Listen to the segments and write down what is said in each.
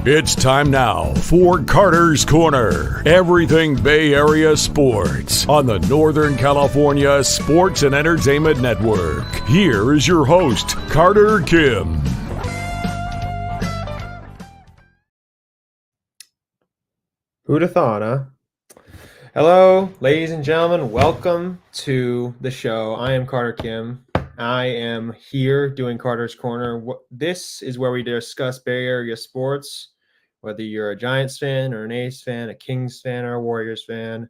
It's time now for Carter's Corner. Everything Bay Area sports on the Northern California Sports and Entertainment Network. Here is your host, Carter Kim. Who'd have thought, huh? Hello, ladies and gentlemen. Welcome to the show. I am Carter Kim. I am here doing Carter's Corner. This is where we discuss Bay Area sports, whether you're a Giants fan or an A's fan, a Kings fan or a Warriors fan,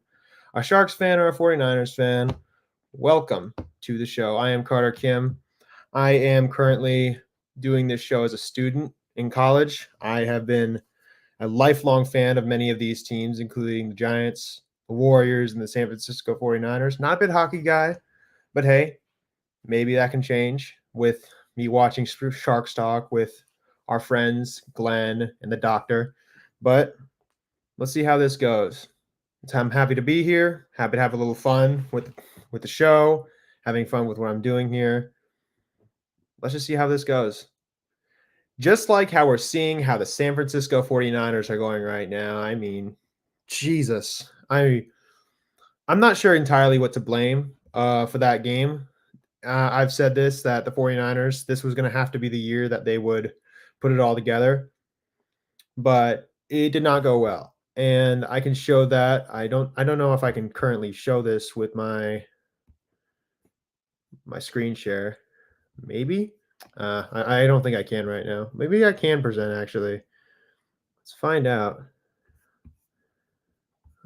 a Sharks fan or a 49ers fan. Welcome to the show. I am Carter Kim. I am currently doing this show as a student in college. I have been a lifelong fan of many of these teams, including the Giants, the Warriors, and the San Francisco 49ers. Not a big hockey guy, but hey, maybe that can change with me watching Sharks Talk with our friends, Glenn and the doctor. But let's see how this goes. I'm happy to be here, happy to have a little fun with the show, having fun with what I'm doing here. Let's just see how this goes. Just like how we're seeing how the San Francisco 49ers are going right now. I mean, Jesus. I'm not sure entirely what to blame for that game. I've said this, that the 49ers, this was going to have to be the year that they would put it all together. But it did not go well. And I can show that. I don't know if I can currently show this with my screen share. Maybe. I don't think I can right now. Maybe I can present, actually. Let's find out.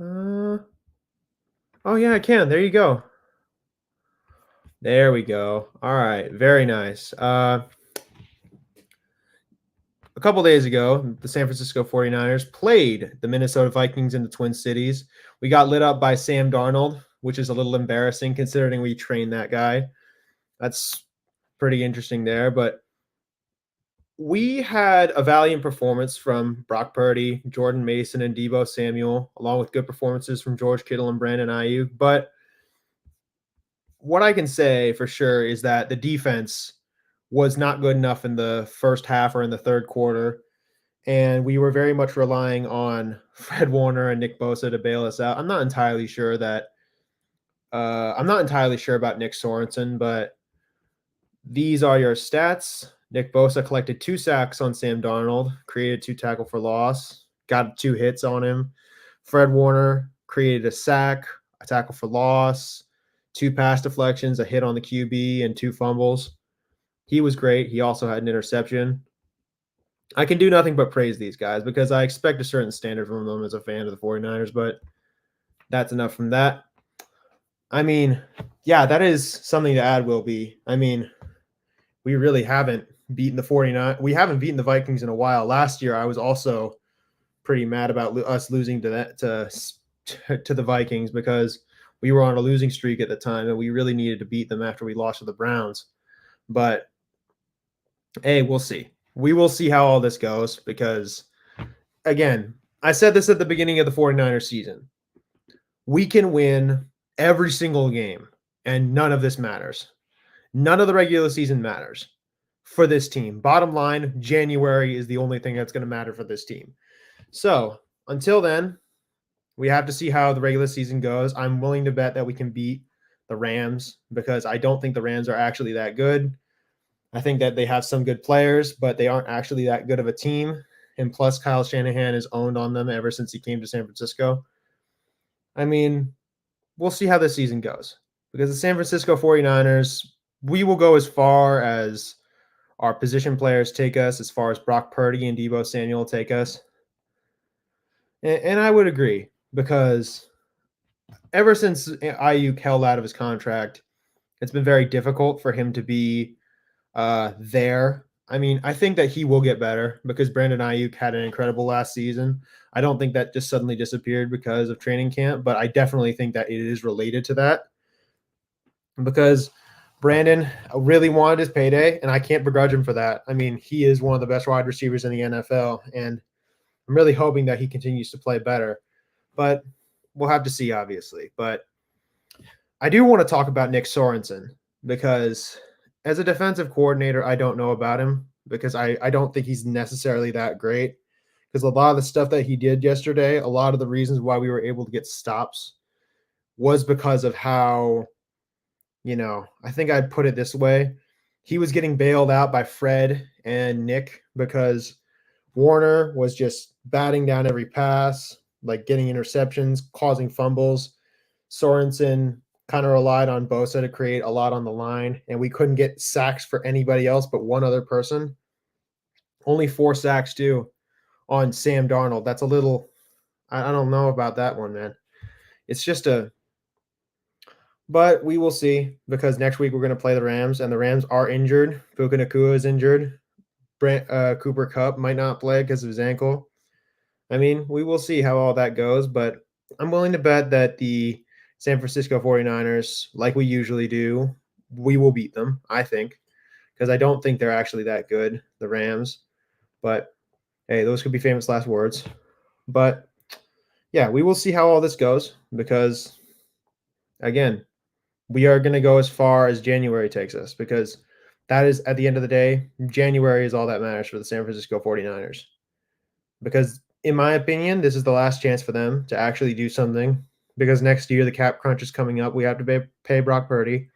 Oh, yeah, I can. There you go. There we go. All right. Very nice. A couple days ago, the San Francisco 49ers played the Minnesota Vikings in the Twin Cities. We got lit up by Sam Darnold, which is a little embarrassing considering we trained that guy. That's pretty interesting there. But we had a valiant performance from Brock Purdy, Jordan Mason, and Deebo Samuel, along with good performances from George Kittle and Brandon Ayuk. But what I can say for sure is that the defense was not good enough in the first half or in the third quarter, and we were very much relying on Fred Warner and Nick Bosa to bail us out. I'm not entirely sure about Nick Sorensen, but these are your stats. Nick Bosa collected 2 sacks on Sam Darnold, created 2 tackle for loss, got 2 hits on him. Fred Warner created a sack, a tackle for loss, 2 pass deflections, a hit on the QB, and 2 fumbles. He was great. He also had an interception. I can do nothing but praise these guys because I expect a certain standard from them as a fan of the 49ers, but that's enough from that. I mean, yeah, that is something to add, Will be. I mean, we really haven't beaten the 49ers. We haven't beaten the Vikings in a while. Last year, I was also pretty mad about us losing to the Vikings because we were on a losing streak at the time, and we really needed to beat them after we lost to the Browns. But, hey, we'll see. We will see how all this goes because, again, I said this at the beginning of the 49ers season. We can win every single game, and none of this matters. None of the regular season matters for this team. Bottom line, January is the only thing that's going to matter for this team. So, until then, we have to see how the regular season goes. I'm willing to bet that we can beat the Rams because I don't think the Rams are actually that good. I think that they have some good players, but they aren't actually that good of a team. And plus, Kyle Shanahan has owned on them ever since he came to San Francisco. I mean, we'll see how this season goes because the San Francisco 49ers, we will go as far as our position players take us, as far as Brock Purdy and Deebo Samuel take us. And I would agree because ever since Ayuk held out of his contract, it's been very difficult for him to be there. I mean, I think that he will get better because Brandon Ayuk had an incredible last season. I don't think that just suddenly disappeared because of training camp, but I definitely think that it is related to that because Brandon really wanted his payday, and I can't begrudge him for that. I mean, he is one of the best wide receivers in the NFL, and I'm really hoping that he continues to play better. But we'll have to see, obviously. But I do want to talk about Nick Sorensen because as a defensive coordinator, I don't know about him because I don't think he's necessarily that great because a lot of the stuff that he did yesterday, a lot of the reasons why we were able to get stops was because of how, I think I'd put it this way. He was getting bailed out by Fred and Nick because Warner was just batting down every pass, like getting interceptions, causing fumbles. Sorensen kind of relied on Bosa to create a lot on the line, and we couldn't get sacks for anybody else but one other person. Only 4 sacks too on Sam Darnold. That's a little, I don't know about that one, man. It's just but we will see because next week we're going to play the Rams, and the Rams are injured. Puka Nacua is injured. Cooper Kupp might not play because of his ankle. I mean, we will see how all that goes, but I'm willing to bet that the San Francisco 49ers, like we usually do, we will beat them, I think, because I don't think they're actually that good, the Rams. But hey, those could be famous last words. But yeah, we will see how all this goes because, again, we are going to go as far as January takes us because that is, at the end of the day, January is all that matters for the San Francisco 49ers. Because, in my opinion, this is the last chance for them to actually do something because next year the cap crunch is coming up. We have to pay Brock Purdy,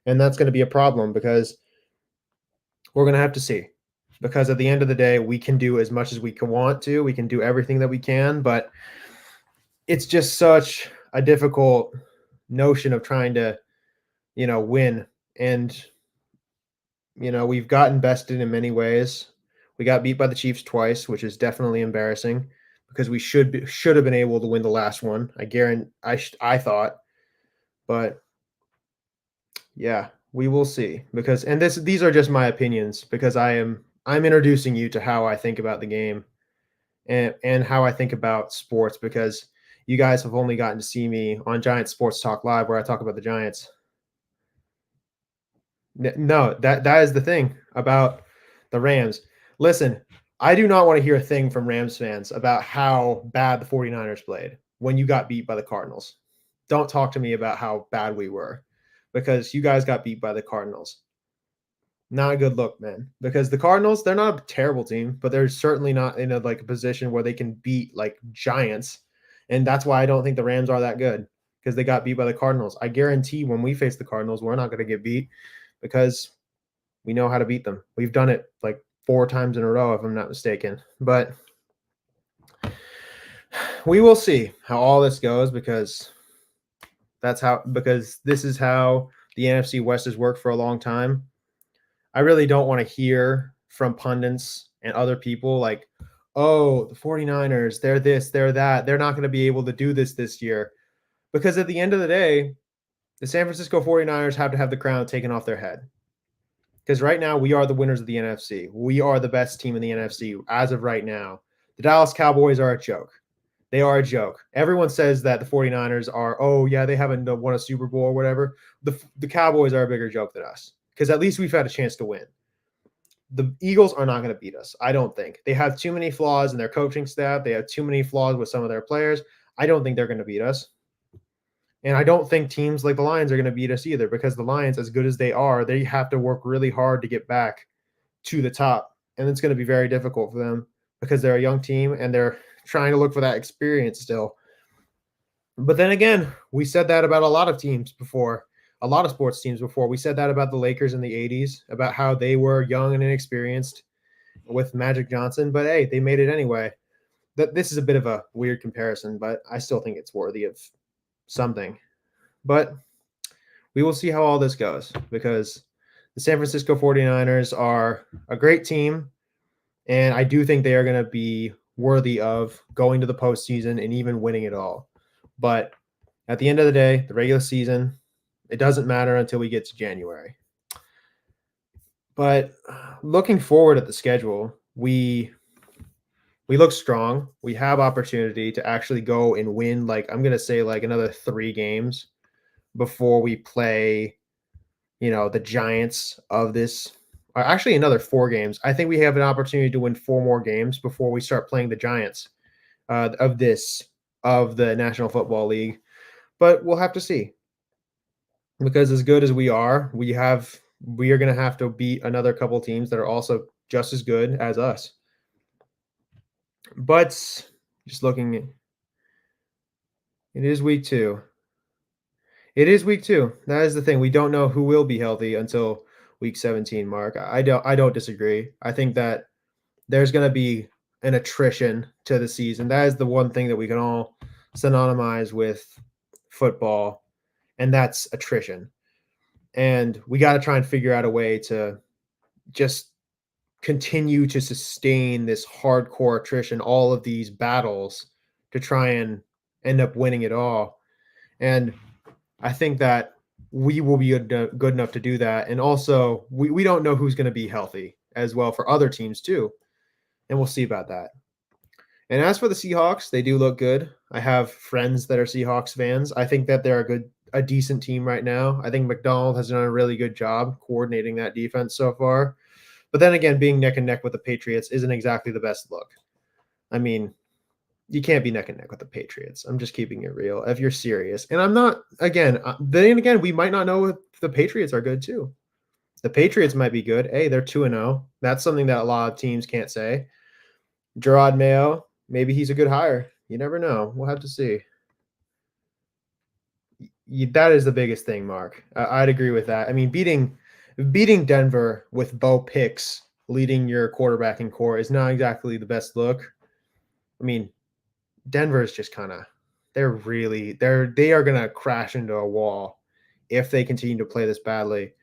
and that's going to be a problem because we're going to have to see. Because at the end of the day, we can do as much as we can want to. We can do everything that we can, but it's just such a difficult notion of trying to, win. And, we've gotten bested in many ways. We got beat by the Chiefs twice, which is definitely embarrassing because we should have been able to win the last one. I thought, but yeah, we will see because these are just my opinions because I'm introducing you to how I think about the game and how I think about sports because you guys have only gotten to see me on Giants Sports Talk Live where I talk about the Giants. No, that is the thing about the Rams. Listen, I do not want to hear a thing from Rams fans about how bad the 49ers played when you got beat by the Cardinals. Don't talk to me about how bad we were because you guys got beat by the Cardinals. Not a good look, man. Because the Cardinals, they're not a terrible team, but they're certainly not in a position where they can beat like giants. And that's why I don't think the Rams are that good because they got beat by the Cardinals. I guarantee when we face the Cardinals, we're not going to get beat because we know how to beat them. We've done it like 4 times in a row, if I'm not mistaken. But we will see how all this goes because this is how the NFC West has worked for a long time. I really don't want to hear from pundits and other people like, oh, the 49ers, they're this, they're that. They're not going to be able to do this year. Because at the end of the day, the San Francisco 49ers have to have the crown taken off their head. Because right now, we are the winners of the NFC. We are the best team in the NFC as of right now. The Dallas Cowboys are a joke. They are a joke. Everyone says that the 49ers are, oh, yeah, they haven't won a Super Bowl or whatever. The Cowboys are a bigger joke than us because at least we've had a chance to win. The Eagles are not going to beat us, I don't think. They have too many flaws in their coaching staff. They have too many flaws with some of their players. I don't think they're going to beat us. And I don't think teams like the Lions are going to beat us either because the Lions, as good as they are, they have to work really hard to get back to the top. And it's going to be very difficult for them because they're a young team and they're trying to look for that experience still. But then again, we said that about a lot of teams before, a lot of sports teams before. We said that about the Lakers in the 80s, about how they were young and inexperienced with Magic Johnson. But hey, they made it anyway. This is a bit of a weird comparison, but I still think it's worthy of something. But we will see how all this goes because the San Francisco 49ers are a great team. And I do think they are going to be worthy of going to the postseason and even winning it all. But at the end of the day, the regular season, it doesn't matter until we get to January. But looking forward at the schedule, we look strong. We have opportunity to actually go and win, I'm going to say another 3 games before we play, the Giants of this. Actually, another 4 games. I think we have an opportunity to win 4 more games before we start playing the Giants of the National Football League. But we'll have to see. Because as good as we are, we are going to have to beat another couple teams that are also just as good as us. But just looking, it is week 2. It is week 2. That is the thing. We don't know who will be healthy until week 17, Mark. I don't disagree. I think that there's going to be an attrition to the season. That is the one thing that we can all synonymize with football, and that's attrition. And we got to try and figure out a way to just continue to sustain this hardcore attrition, all of these battles to try and end up winning it all. And I think that we will be good enough to do that. And also, we don't know who's going to be healthy as well for other teams, too. And we'll see about that. And as for the Seahawks, they do look good. I have friends that are Seahawks fans. I think that they're a decent team right now. I think McDonald has done a really good job coordinating that defense so far. But then again, being neck and neck with the Patriots isn't exactly the best look. I mean, you can't be neck and neck with the Patriots. I'm just keeping it real if you're serious. And I'm not, then again, we might not know if the Patriots are good too. The Patriots might be good. Hey, they're 2-0. That's something that a lot of teams can't say. Gerard Mayo, maybe he's a good hire. You never know. We'll have to see. That is the biggest thing, Mark. I'd agree with that. I mean, beating Denver with Bo Picks leading your quarterbacking core is not exactly the best look. I mean, Denver is just kind of they are going to crash into a wall if they continue to play this badly.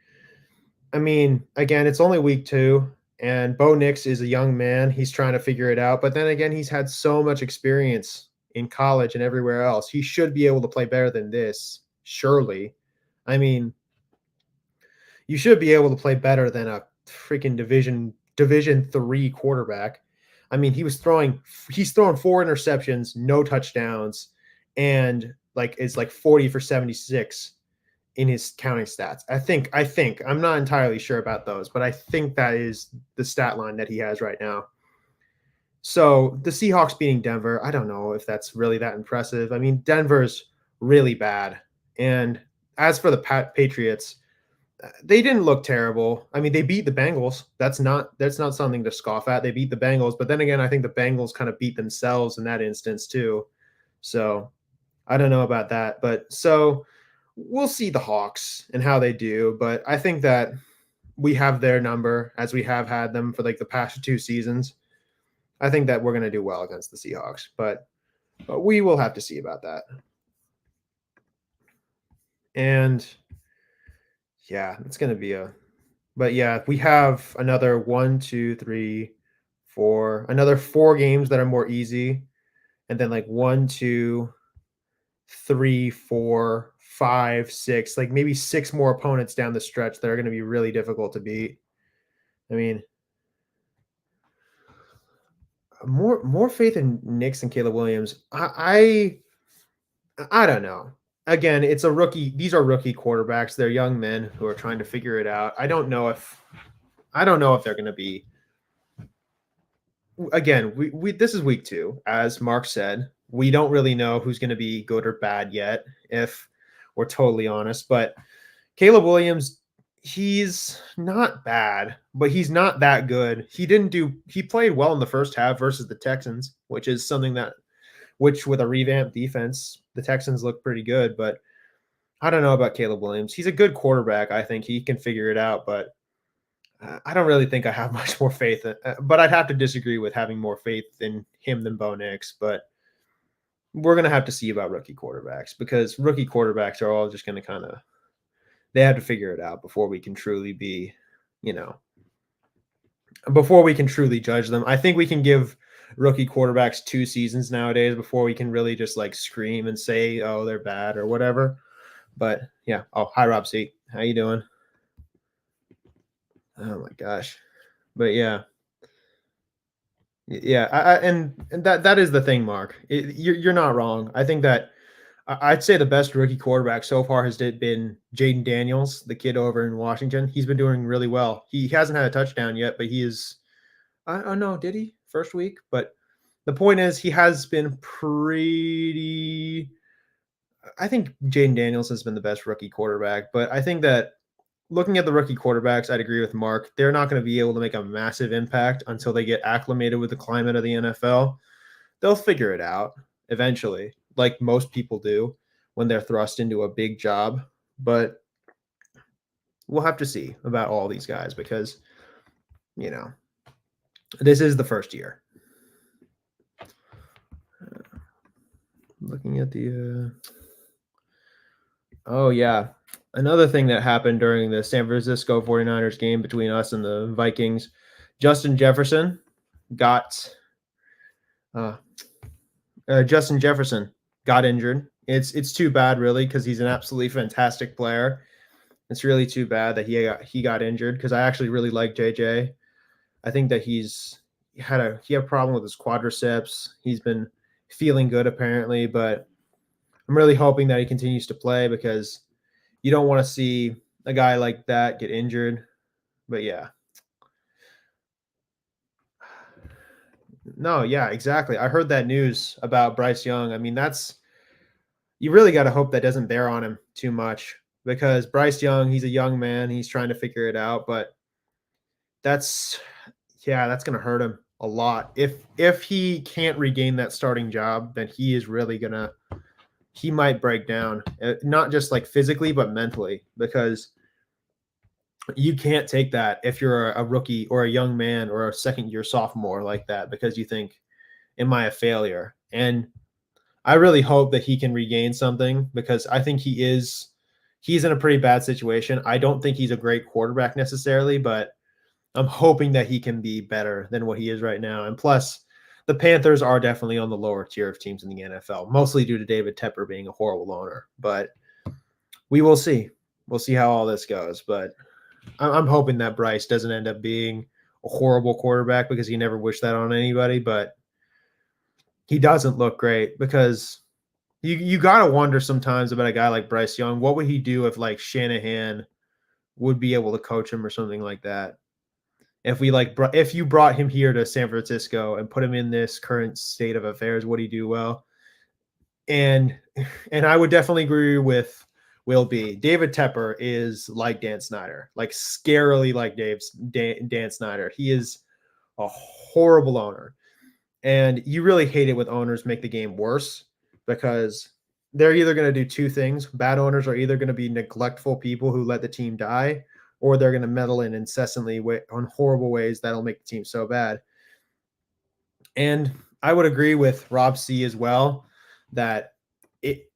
I mean, again, it's only week 2, and Bo Nix is a young man. He's trying to figure it out, but then again, he's had so much experience in college and everywhere else. He should be able to play better than this, surely. I mean, you should be able to play better than a freaking Division 3 quarterback. I mean, he's throwing 4 interceptions, no touchdowns, and it's like 40 for 76 in his counting stats. I think I'm not entirely sure about those, but I think that is the stat line that he has right now. So the Seahawks beating Denver, I don't know if that's really that impressive. I mean, Denver's really bad. And as for the Patriots, they didn't look terrible. I mean, they beat the Bengals. That's not something to scoff at. They beat the Bengals, but then again, I think the Bengals kind of beat themselves in that instance too. So I don't know about that, but so we'll see the Hawks and how they do. But I think that we have their number as we have had them for like the past 2 seasons. I think that we're going to do well against the Seahawks, but we will have to see about that. And yeah, it's going to be but yeah, we have another 4 games that are more easy. And then like 1, 2, 3, 4, 5, 6, like maybe 6 more opponents down the stretch that are going to be really difficult to beat. I mean, more faith in Nix and Caleb Williams. I don't know. Again, it's a rookie. These are rookie quarterbacks. They're young men who are trying to figure it out. I don't know if they're going to be. Again, we this is week 2, as Mark said. We don't really know who's going to be good or bad yet, if we're totally honest. But Caleb Williams, he's not bad, but he's not that good. He played well in the first half versus the Texans, which is something which with a revamped defense, the Texans look pretty good, but I don't know about Caleb Williams. He's a good quarterback. I think he can figure it out, but I don't really think I have much more faith. But I'd have to disagree with having more faith in him than Bo Nix, but we're going to have to see about rookie quarterbacks because rookie quarterbacks are all just going to they have to figure it out before we can truly be, before we can truly judge them. I think we can give rookie quarterbacks 2 seasons nowadays before we can really just like scream and say, oh, they're bad or whatever. But yeah. Oh, hi, Rob C. How you doing? Oh my gosh. But yeah. Yeah, and that is the thing, Mark. You're not wrong. I think that I'd say the best rookie quarterback so far has been Jaden Daniels, the kid over in Washington. He's been doing really well. He hasn't had a touchdown yet, but he is. I don't know, did he first week? But the point is, he has been pretty. I think Jaden Daniels has been the best rookie quarterback, but I think that looking at the rookie quarterbacks, I'd agree with Mark. They're not going to be able to make a massive impact until they get acclimated with the climate of the NFL. They'll figure it out eventually, like most people do when they're thrust into a big job. But we'll have to see about all these guys because, this is the first year. Looking at the oh yeah, another thing that happened during the San Francisco 49ers game between us and the Vikings, Justin Jefferson got injured. It's too bad really because he's an absolutely fantastic player. It's really too bad that he got injured because I actually really like JJ. I think that he had a problem with his quadriceps. He's been feeling good apparently, but I'm really hoping that he continues to play because you don't want to see a guy like that get injured. But yeah. No, yeah, exactly. I heard that news about Bryce Young. I mean, you really got to hope that doesn't bear on him too much because Bryce Young, he's a young man. He's trying to figure it out, but that's going to hurt him a lot. If he can't regain that starting job, then he is really he might break down, not just like physically, but mentally, because you can't take that if you're a rookie or a young man or a second year sophomore like that, because you think, am I a failure? And I really hope that he can regain something because I think he's in a pretty bad situation. I don't think he's a great quarterback necessarily, but I'm hoping that he can be better than what he is right now. And plus, the Panthers are definitely on the lower tier of teams in the NFL, mostly due to David Tepper being a horrible owner. But we will see. We'll see how all this goes. But I'm hoping that Bryce doesn't end up being a horrible quarterback because he never wished that on anybody. But he doesn't look great because you got to wonder sometimes about a guy like Bryce Young. What would he do if like Shanahan would be able to coach him or something like that? If you brought him here to San Francisco and put him in this current state of affairs, would he do well? And I would definitely agree with Will B. David Tepper is like Dan Snyder, like scarily like Dan Snyder. He is a horrible owner. And you really hate it when owners make the game worse because they're either going to do two things. Bad owners are either going to be neglectful people who let the team die, or they're going to meddle in incessantly on horrible ways that'll make the team so bad. And I would agree with Rob C as well that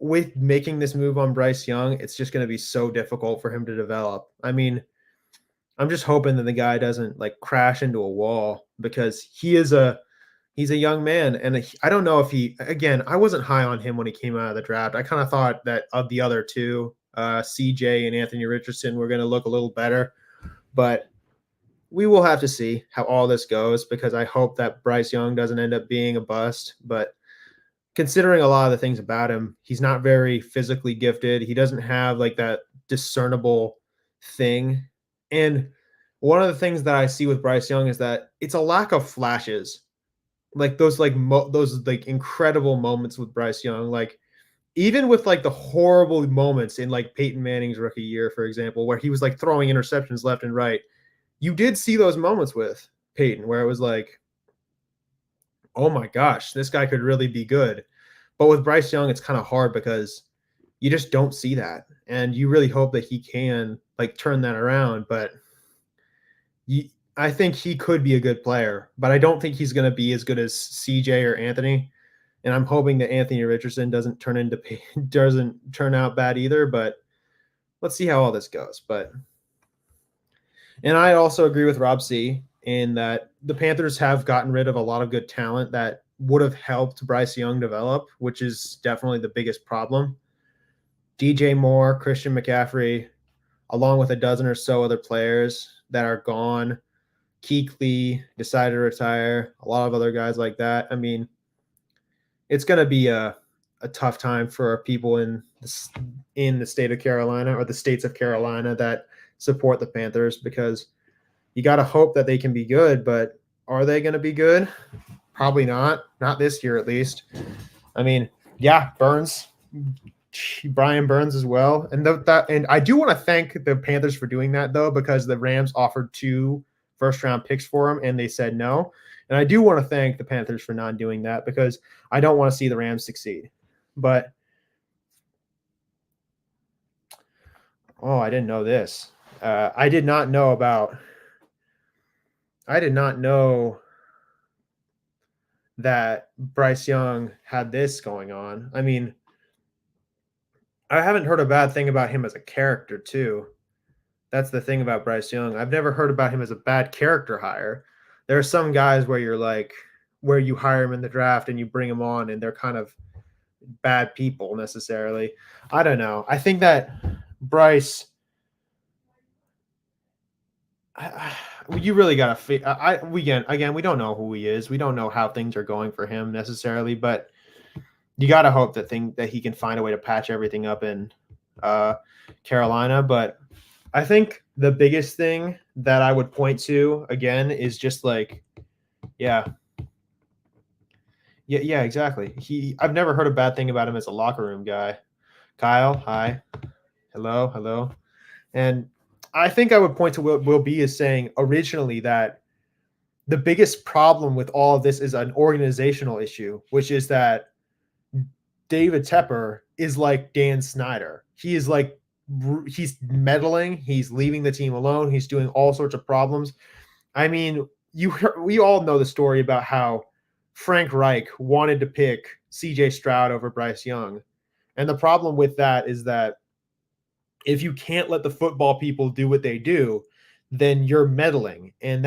with making this move on Bryce Young, it's just going to be so difficult for him to develop. I mean, I'm just hoping that the guy doesn't like crash into a wall because he's a young man. And I don't know if I wasn't high on him when he came out of the draft. I kind of thought that of the other two, CJ and Anthony Richardson were going to look a little better, but we will have to see how all this goes because I hope that Bryce Young doesn't end up being a bust. But considering a lot of the things about him, he's not very physically gifted. He doesn't have like that discernible thing. And one of the things that I see with Bryce Young is that it's a lack of flashes, like those incredible moments with Bryce Young, like even with like the horrible moments in like Peyton Manning's rookie year, for example, where he was like throwing interceptions left and right. You did see those moments with Peyton where it was like, oh my gosh, this guy could really be good. But with Bryce Young, it's kind of hard because you just don't see that. And you really hope that he can like turn that around. But I think he could be a good player, but I don't think he's going to be as good as CJ or Anthony. And I'm hoping that Anthony Richardson doesn't turn out bad either, but let's see how all this goes. And I also agree with Rob C in that the Panthers have gotten rid of a lot of good talent that would have helped Bryce Young develop, which is definitely the biggest problem. DJ Moore, Christian McCaffrey, along with a dozen or so other players that are gone. Kuechly decided to retire. A lot of other guys like that. I mean, it's going to be a tough time for people in the state of Carolina or the states of Carolina that support the Panthers because you got to hope that they can be good, but are they going to be good? Probably not this year at least. I mean, yeah, Burns Brian Burns as well. And and I do want to thank the Panthers for doing that though, because the Rams offered 2 first-round picks for him and they said no. And I do want to thank the Panthers for not doing that because I don't want to see the Rams succeed. But I didn't know this. I did not know that Bryce Young had this going on. I mean, I haven't heard a bad thing about him as a character, too. That's the thing about Bryce Young. I've never heard about him as a bad character hire. There are some guys where where you hire him in the draft and you bring him on and they're kind of bad people necessarily. I don't know. I think that Bryce, you really got to we don't know who he is. We don't know how things are going for him necessarily, but you got to hope that he can find a way to patch everything up in Carolina. But I think the biggest thing that I would point to again is just yeah, exactly. I've never heard a bad thing about him as a locker room guy. Kyle, hi, hello, and I think I would point to what Will B is saying originally that the biggest problem with all of this is an organizational issue, which is that David Tepper is like Dan Snyder. He's meddling. He's leaving the team alone. He's doing all sorts of problems. I mean, we all know the story about how Frank Reich wanted to pick CJ Stroud over Bryce Young. And the problem with that is that if you can't let the football people do what they do, then you're meddling. And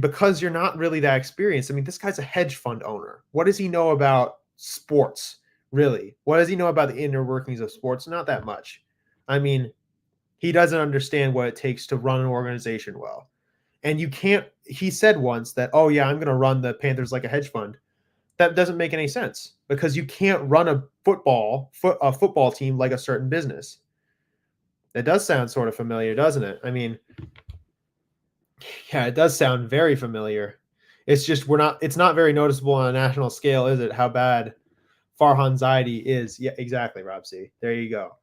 because you're not really that experienced, I mean, this guy's a hedge fund owner. What does he know about sports, really? What does he know about the inner workings of sports? Not that much. I mean, he doesn't understand what it takes to run an organization well. And he said once that, oh yeah, I'm going to run the Panthers like a hedge fund. That doesn't make any sense because you can't run a football team like a certain business. That does sound sort of familiar, doesn't it? I mean, yeah, it does sound very familiar. It's just it's not very noticeable on a national scale, is it? How bad Farhan Zaidi is. Yeah, exactly, Rob C. There you go.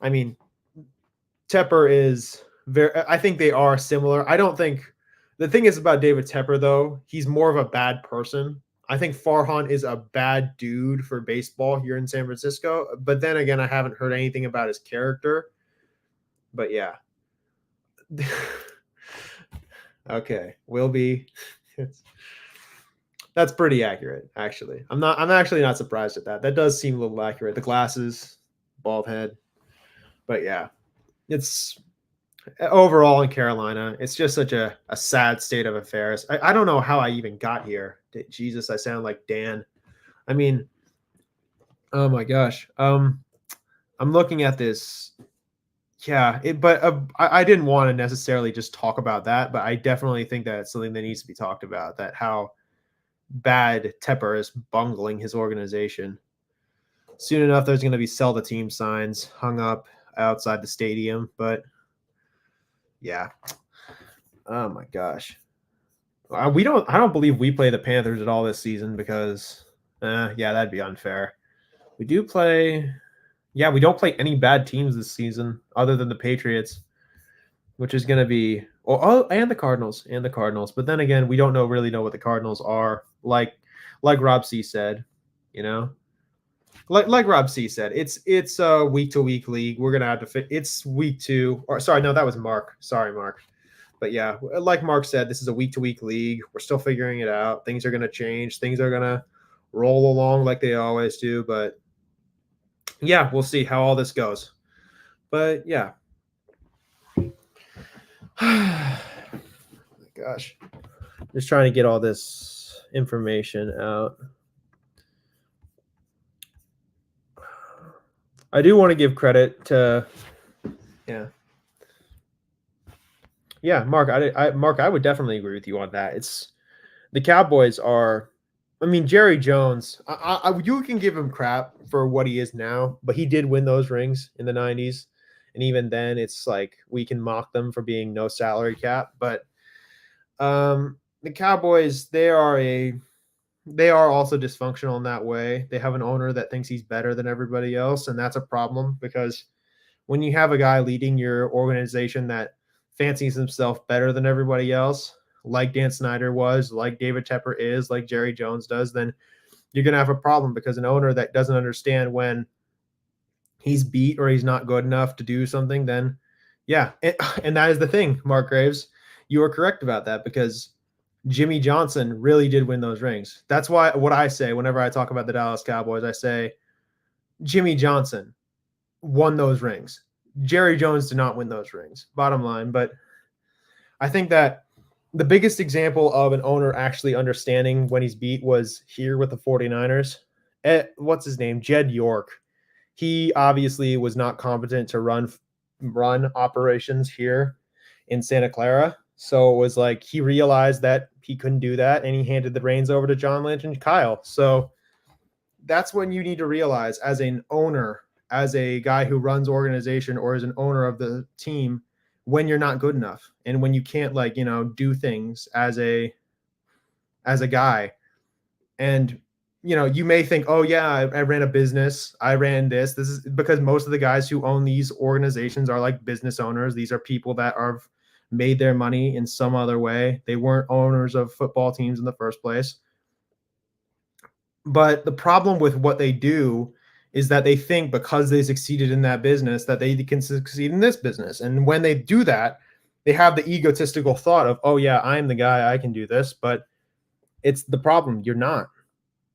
I mean, Tepper is I think they are similar. I don't think the thing is about David Tepper, though, he's more of a bad person. I think Farhan is a bad dude for baseball here in San Francisco. But then again, I haven't heard anything about his character. But yeah. Okay. Will be. That's pretty accurate, actually. I'm actually not surprised at that. That does seem a little accurate. The glasses, bald head. But yeah. It's overall in Carolina, it's just such a sad state of affairs. I don't know how I even got here. Jesus, I sound like Dan. I mean, oh my gosh. I'm looking at this. Yeah, I didn't want to necessarily just talk about that, but I definitely think that it's something that needs to be talked about, that how bad Tepper is bungling his organization. Soon enough, there's going to be sell the team signs hung up outside the stadium, but yeah. Oh my gosh. I don't believe we play the Panthers at all this season because yeah, that'd be unfair. We don't play any bad teams this season other than the Patriots, which is going to be and the Cardinals. But then again, we don't really know what the Cardinals are. Like Rob C said, like Rob C said, it's a week to week league. We're gonna have to fit. It's week 2, or sorry, no, that was Mark. Sorry, Mark. But yeah, like Mark said, this is a week to week league. We're still figuring it out. Things are gonna change. Things are gonna roll along like they always do. But yeah, we'll see how all this goes. But yeah. Oh my gosh. Just trying to get all this information out. I do want to give credit to Mark. Mark, I would definitely agree with you on that. It's the Cowboys are. I mean, Jerry Jones. You can give him crap for what he is now, but he did win those rings in the '90s, and even then, it's like we can mock them for being no salary cap. But the Cowboys, they are they are also dysfunctional in that way. They have an owner that thinks he's better than everybody else, and that's a problem because when you have a guy leading your organization that fancies himself better than everybody else, like Dan Snyder was, like David Tepper is, like Jerry Jones does, then you're going to have a problem because an owner that doesn't understand when he's beat or he's not good enough to do something, then yeah. And that is the thing, Mark Graves. You were correct about that because Jimmy Johnson really did win those rings. That's why what I say whenever I talk about the Dallas Cowboys, I say Jimmy Johnson won those rings. Jerry Jones did not win those rings, bottom line. But I think that the biggest example of an owner actually understanding when he's beat was here with the 49ers. What's his name? Jed York. He obviously was not competent to run operations here in Santa Clara. So it was like he realized that he couldn't do that, and he handed the reins over to John Lynch and Kyle. So that's when you need to realize as an owner, as a guy who runs organization or as an owner of the team, when you're not good enough and when you can't do things as a guy. And you may think, oh yeah, I ran a business, I ran this is because most of the guys who own these organizations are like business owners. These are people that are made their money in some other way. They weren't owners of football teams in the first place. But the problem with what they do is that they think because they succeeded in that business that they can succeed in this business. And when they do that, they have the egotistical thought of, oh yeah, I'm the guy, I can do this. But it's the problem. You're not.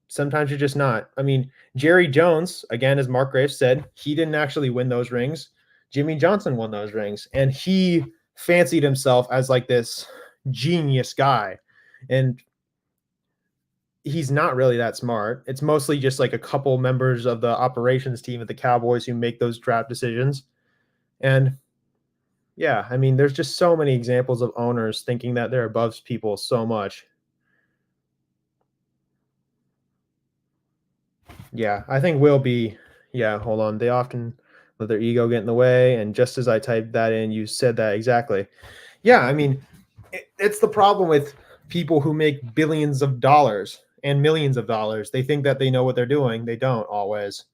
Sometimes you're just not. I mean, Jerry Jones, again, as Mark Graves said, he didn't actually win those rings. Jimmy Johnson won those rings. And he fancied himself as like this genius guy. And he's not really that smart. It's mostly just like a couple members of the operations team at the Cowboys who make those draft decisions. And yeah, I mean, there's just so many examples of owners thinking that they're above people so much. Yeah, I think will be. Yeah, hold on. They often let their ego get in the way. And just as I typed that in, you said that exactly. Yeah, I mean, it's the problem with people who make billions of dollars and millions of dollars. They think that they know what they're doing. They don't always.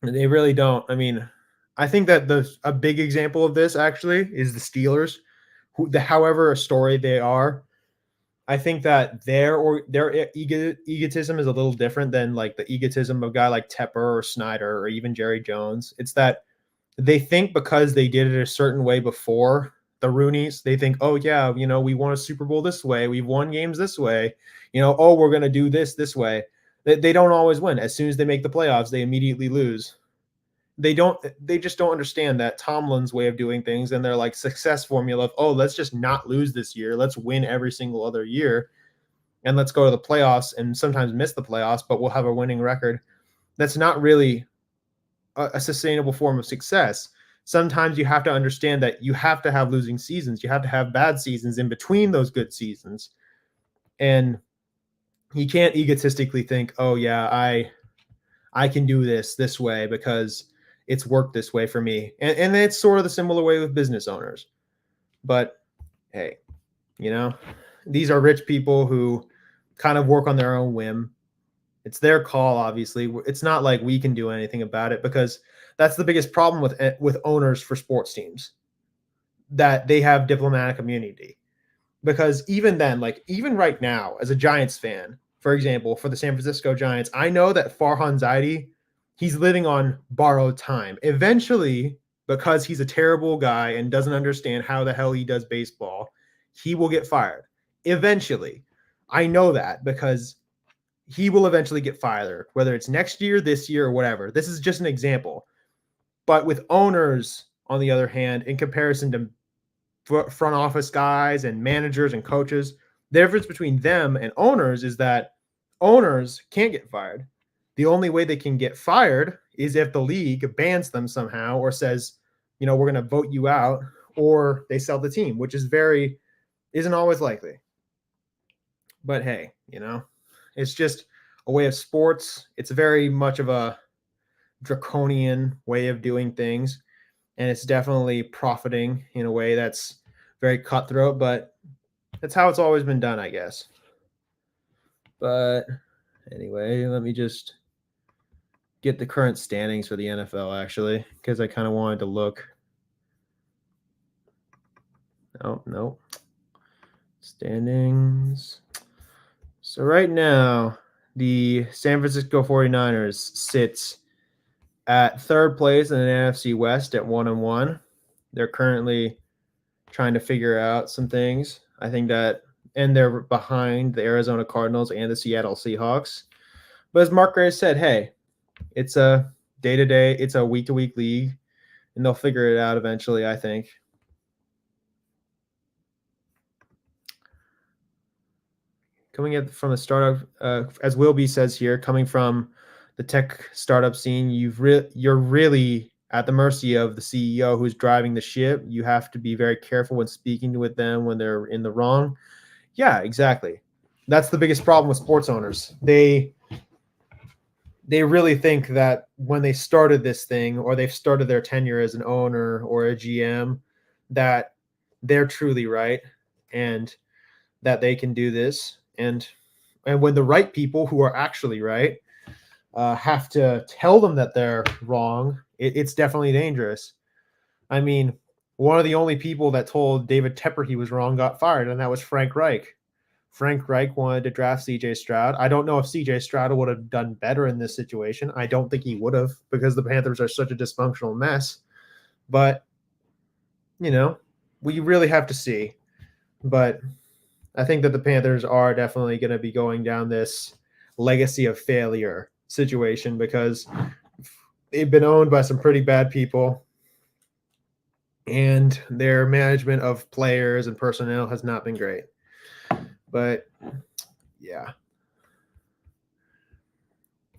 They really don't. I mean, I think that a big example of this actually is the Steelers, however a story they are. I think that their egotism is a little different than like the egotism of a guy like Tepper or Snyder or even Jerry Jones. It's that they think because they did it a certain way before the Rooneys, they think, oh yeah, we won a Super Bowl this way, we've won games this way, oh, we're gonna do this way. They don't always win. As soon as they make the playoffs, they immediately lose. They just don't understand that Tomlin's way of doing things and their like success formula of, oh, let's just not lose this year. Let's win every single other year. And let's go to the playoffs and sometimes miss the playoffs, but we'll have a winning record. That's not really a sustainable form of success. Sometimes you have to understand that you have to have losing seasons. You have to have bad seasons in between those good seasons. And you can't egotistically think, oh yeah, I can do this way because it's worked this way for me. And it's sort of the similar way with business owners. But hey, these are rich people who kind of work on their own whim. It's their call, obviously. It's not like we can do anything about it because that's the biggest problem with owners for sports teams, that they have diplomatic immunity. Because even then, like even right now, as a Giants fan, for example, for the San Francisco Giants, I know that Farhan Zaidi, he's living on borrowed time. Eventually, because he's a terrible guy and doesn't understand how the hell he does baseball, he will get fired. Eventually. I know that because he will eventually get fired, whether it's next year, this year, or whatever. This is just an example. But with owners, on the other hand, in comparison to front office guys and managers and coaches, the difference between them and owners is that owners can't get fired. The only way they can get fired is if the league bans them somehow or says, we're going to vote you out, or they sell the team, which isn't always likely. But hey, it's just a way of sports. It's very much of a draconian way of doing things. And it's definitely profiting in a way that's very cutthroat, but that's how it's always been done, I guess. But anyway, let me just get the current standings for the NFL, actually, because I kind of wanted to look. Oh, no. Standings. So right now, the San Francisco 49ers sits at third place in the NFC West at 1-1. They're currently trying to figure out some things. I think that, and they're behind the Arizona Cardinals and the Seattle Seahawks. But as Mark Graves said, hey, it's a day-to-day, it's a week-to-week league, and they'll figure it out eventually, I think. Coming from a startup, as Wilby says here, coming from the tech startup scene, you're really at the mercy of the CEO who's driving the ship. You have to be very careful when speaking with them when they're in the wrong. Yeah, exactly. That's the biggest problem with sports owners. They really think that when they started this thing or they've started their tenure as an owner or a GM, that they're truly right and that they can do this. And when the right people who are actually right have to tell them that they're wrong, it's definitely dangerous. I mean, one of the only people that told David Tepper he was wrong got fired, and that was Frank Reich. Frank Reich wanted to draft CJ Stroud. I don't know if CJ Stroud would have done better in this situation. I don't think he would have because the Panthers are such a dysfunctional mess. But, we really have to see. But I think that the Panthers are definitely going to be going down this legacy of failure situation because they've been owned by some pretty bad people and their management of players and personnel has not been great. But yeah.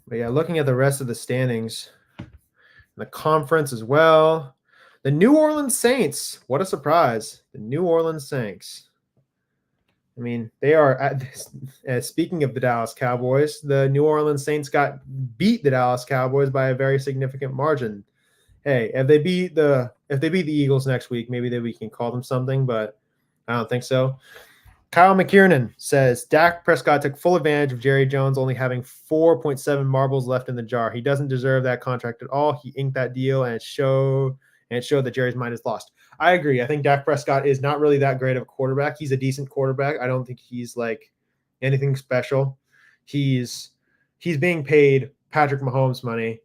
Looking at the rest of the standings, the conference as well. The New Orleans Saints, what a surprise. The New Orleans Saints. I mean, they are speaking of the Dallas Cowboys, the New Orleans Saints beat the Dallas Cowboys by a very significant margin. Hey, if they beat the Eagles next week, maybe we can call them something, but I don't think so. Kyle McKiernan says Dak Prescott took full advantage of Jerry Jones only having 4.7 marbles left in the jar. He doesn't deserve that contract at all. He inked that deal, and it showed that Jerry's mind is lost. I agree. I think Dak Prescott is not really that great of a quarterback. He's a decent quarterback. I don't think he's like anything special. He's being paid Patrick Mahomes money.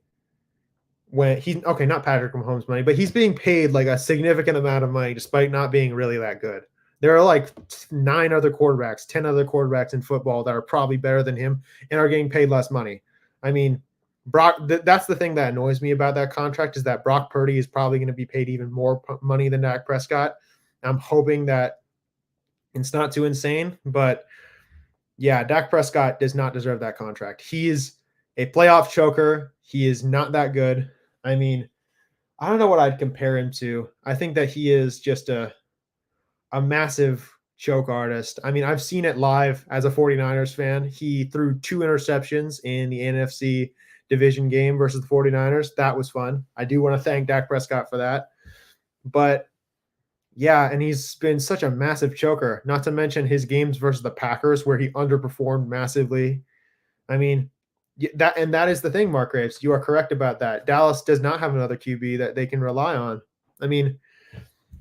Not Patrick Mahomes money, but he's being paid like a significant amount of money despite not being really that good. There are like 10 other quarterbacks in football that are probably better than him and are getting paid less money. I mean, Brock, that's the thing that annoys me about that contract is that Brock Purdy is probably going to be paid even more money than Dak Prescott. I'm hoping that it's not too insane, but yeah, Dak Prescott does not deserve that contract. He is a playoff choker. He is not that good. I mean, I don't know what I'd compare him to. I think that he is just a massive choke artist. I mean, I've seen it live as a 49ers fan. He threw 2 interceptions in the NFC division game versus the 49ers. That was fun. I do want to thank Dak Prescott for that. But yeah, and he's been such a massive choker, not to mention his games versus the Packers where he underperformed massively. I mean, that is the thing, Mark Graves. You are correct about that. Dallas does not have another QB that they can rely on. I mean,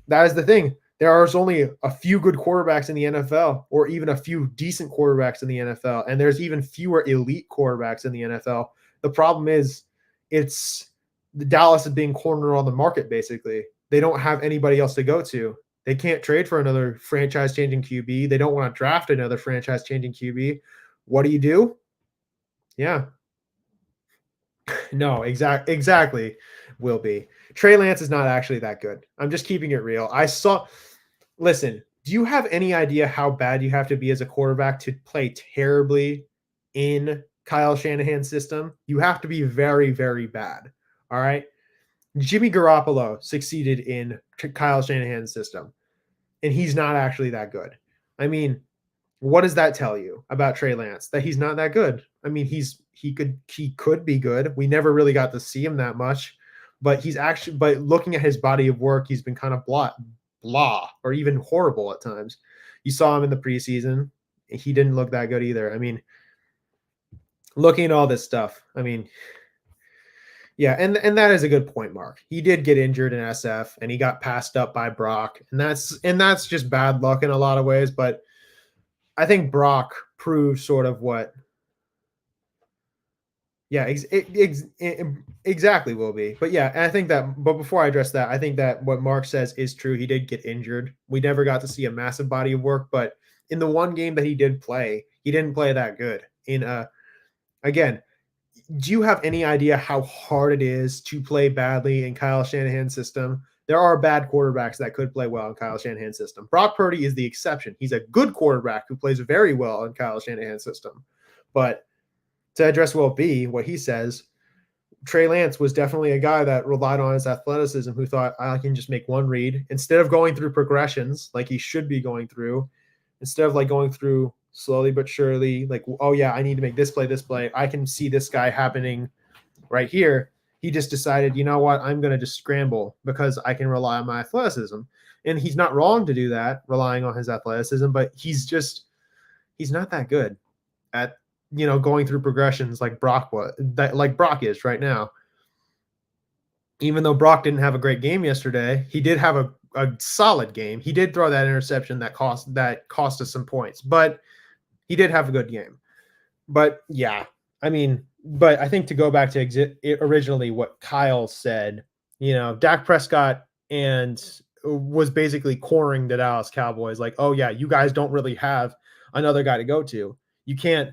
that is the thing. There are only a few good quarterbacks in the NFL or even a few decent quarterbacks in the NFL, and there's even fewer elite quarterbacks in the NFL. The problem is the Dallas is being cornered on the market, basically. They don't have anybody else to go to. They can't trade for another franchise-changing QB. They don't want to draft another franchise-changing QB. What do? Yeah. No, exactly will be. Trey Lance is not actually that good. I'm just keeping it real. Listen, do you have any idea how bad you have to be as a quarterback to play terribly in Kyle Shanahan's system? You have to be very, very bad. All right. Jimmy Garoppolo succeeded in Kyle Shanahan's system, and he's not actually that good. I mean, what does that tell you about Trey Lance? That he's not that good. I mean, he could be good. We never really got to see him that much, but looking at his body of work, he's been kind of blah, or even horrible at times. You saw him in the preseason. He didn't look that good either. I mean, looking at all this stuff, I mean, yeah, and that is a good point, Mark. He did get injured in SF, and he got passed up by Brock, and that's just bad luck in a lot of ways. But I think Brock proved sort of what. Yeah, exactly will be. But yeah, I think that. But before I address that, I think that what Mark says is true. He did get injured. We never got to see a massive body of work, but in the one game that he did play, he didn't play that good. Again, do you have any idea how hard it is to play badly in Kyle Shanahan's system? There are bad quarterbacks that could play well in Kyle Shanahan's system. Brock Purdy is the exception. He's a good quarterback who plays very well in Kyle Shanahan's system. But to address Will B, what he says, Trey Lance was definitely a guy that relied on his athleticism, who thought, I can just make one read. Instead of going through progressions like he should be going through, instead of like going through slowly but surely, like, oh yeah, I need to make this play. I can see this guy happening right here. He just decided, you know what, I'm going to just scramble because I can rely on my athleticism. And he's not wrong to do that, relying on his athleticism, but he's not that good at, going through progressions like Brock is right now. Even though Brock didn't have a great game yesterday, he did have a solid game. He did throw that interception that cost us some points, but he did have a good game. But yeah, I mean, but I think to go back to originally what Kyle said, Dak Prescott was basically cornering the Dallas Cowboys like, oh yeah, you guys don't really have another guy to go to. You can't,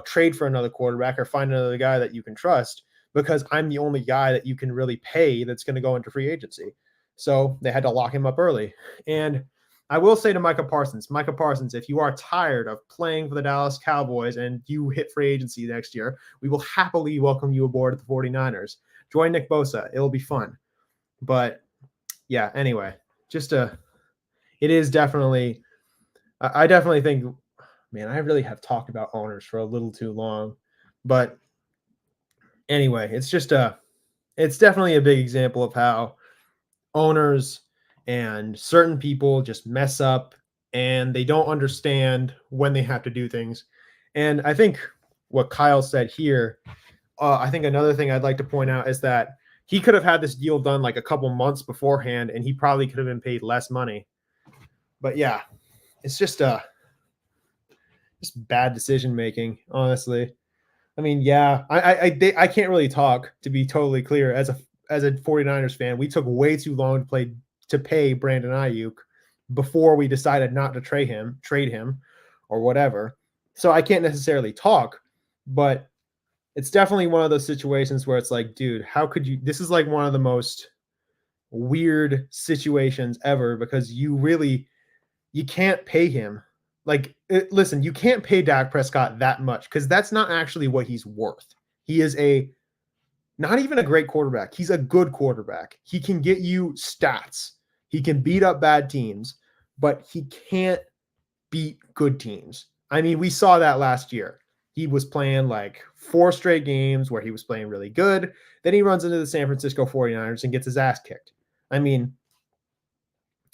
trade for another quarterback or find another guy that you can trust because I'm the only guy that you can really pay that's going to go into free agency. So they had to lock him up early. And I will say to Micah Parsons, if you are tired of playing for the Dallas Cowboys and you hit free agency next year, we will happily welcome you aboard at the 49ers. Join Nick Bosa. It'll be fun. But yeah, anyway, it is definitely, I definitely think, man, I really have talked about owners for a little too long. But anyway, it's definitely a big example of how owners and certain people just mess up and they don't understand when they have to do things. And I think what Kyle said here, I think another thing I'd like to point out is that he could have had this deal done like a couple months beforehand and he probably could have been paid less money. But yeah, it's just bad decision making, honestly. I mean, yeah, I can't really talk, to be totally clear. As a 49ers fan, we took way too long to pay Brandon Ayuk before we decided not to trade him or whatever. So I can't necessarily talk, but it's definitely one of those situations where it's like, dude, how could you? This is like one of the most weird situations ever because you can't pay him. Like, listen, you can't pay Dak Prescott that much because that's not actually what he's worth. He is not even a great quarterback. He's a good quarterback. He can get you stats. He can beat up bad teams, but he can't beat good teams. I mean, we saw that last year. He was playing like 4 straight games where he was playing really good. Then he runs into the San Francisco 49ers and gets his ass kicked. I mean,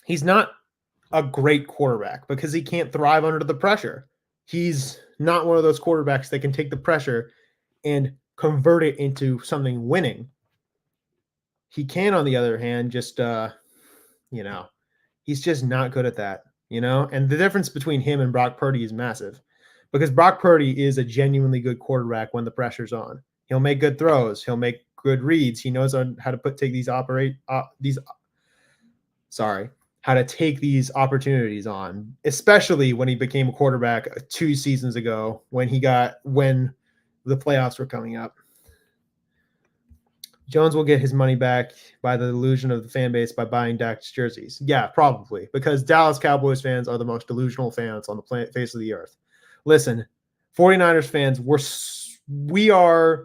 he's not a great quarterback because he can't thrive under the pressure. He's not one of those quarterbacks that can take the pressure and convert it into something winning. He can, on the other hand, just, he's just not good at that, and the difference between him and Brock Purdy is massive because Brock Purdy is a genuinely good quarterback when the pressure's on. He'll make good throws. He'll make good reads. He knows how to how to take these opportunities on, especially when he became a quarterback 2 seasons ago when the playoffs were coming up. Jones will get his money back by the delusion of the fan base by buying Dak's jerseys. Yeah, probably, because Dallas Cowboys fans are the most delusional fans on the face of the earth. Listen, 49ers fans, we are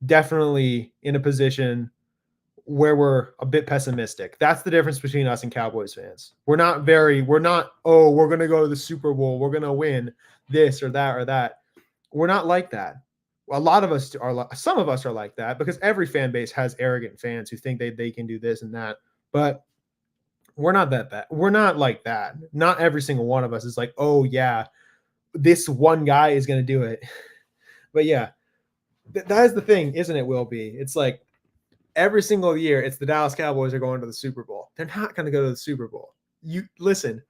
definitely in a position where we're a bit pessimistic. That's the difference between us and Cowboys fans. We're not, we're going to go to the Super Bowl. We're going to win this or that or that. We're not like that. Some of us are like that because every fan base has arrogant fans who think they can do this and that, but we're not that bad. We're not like that. Not every single one of us is like, oh yeah, this one guy is going to do it. But yeah, that is the thing, isn't it, Will B? It's like every single year, it's the Dallas Cowboys are going to the Super Bowl. They're not going to go to the Super Bowl. You listen,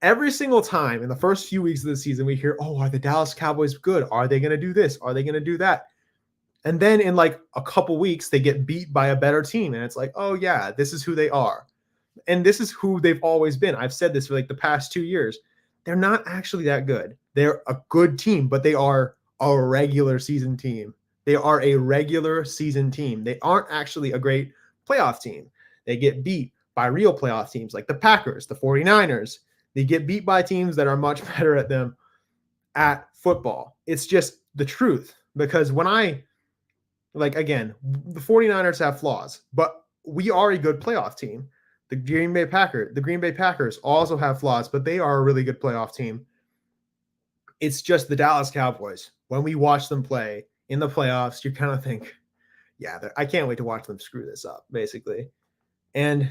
every single time in the first few weeks of the season, we hear, oh, are the Dallas Cowboys good? Are they going to do this? Are they going to do that? And then in like a couple weeks, they get beat by a better team. And it's like, oh, yeah, this is who they are. And this is who they've always been. I've said this for like the past 2 years. They're not actually that good. They're a good team, but they are a regular season team. They are a regular season team. They aren't actually a great playoff team. They get beat by real playoff teams like the Packers, the 49ers. They get beat by teams that are much better at them at football. It's just the truth. Because when again, the 49ers have flaws, but we are a good playoff team. The Green Bay Packers also have flaws, but they are a really good playoff team. It's just the Dallas Cowboys. When we watch them play in the playoffs, you kind of think, yeah, I can't wait to watch them screw this up, basically. And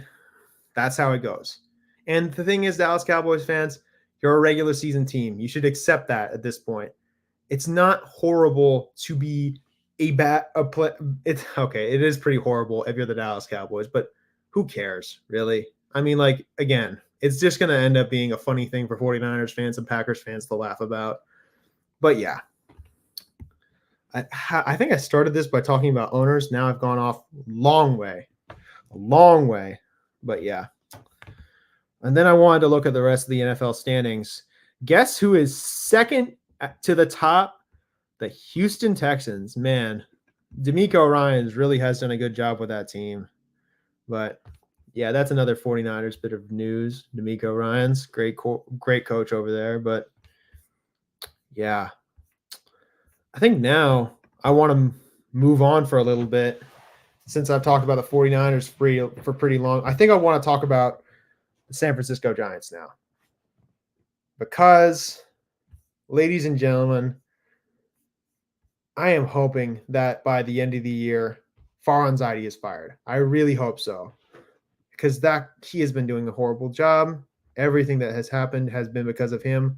that's how it goes. And the thing is, Dallas Cowboys fans, you're a regular season team. You should accept that at this point. It's not horrible to be it's okay. It is pretty horrible if you're the Dallas Cowboys, but who cares, really? I mean, again, it's just going to end up being a funny thing for 49ers fans and Packers fans to laugh about. But yeah, I think I started this by talking about owners. Now I've gone off a long way. But yeah. And then I wanted to look at the rest of the NFL standings. Guess who is second to the top? The Houston Texans. Man, DeMeco Ryans really has done a good job with that team. But yeah, that's another 49ers bit of news. DeMeco Ryans, great coach over there. But yeah, I think now I want to move on for a little bit since I've talked about the 49ers for pretty long. I think I want to talk about the San Francisco Giants now. Because, ladies and gentlemen, I am hoping that by the end of the year, Farhan Zaidi is fired. I really hope so. Because he has been doing a horrible job. Everything that has happened has been because of him.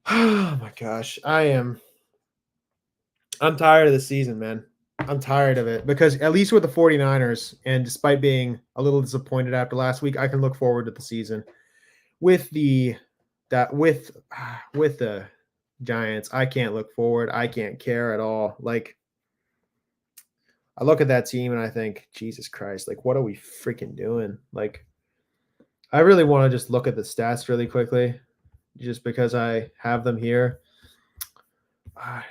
Oh my gosh. I'm tired of the season, man. I'm tired of it. Because at least with the 49ers, and despite being a little disappointed after last week, I can look forward to the season. With the Giants, I can't look forward. I can't care at all. I look at that team and I think, Jesus Christ, what are we freaking doing? I really want to just look at the stats really quickly, just because I have them here.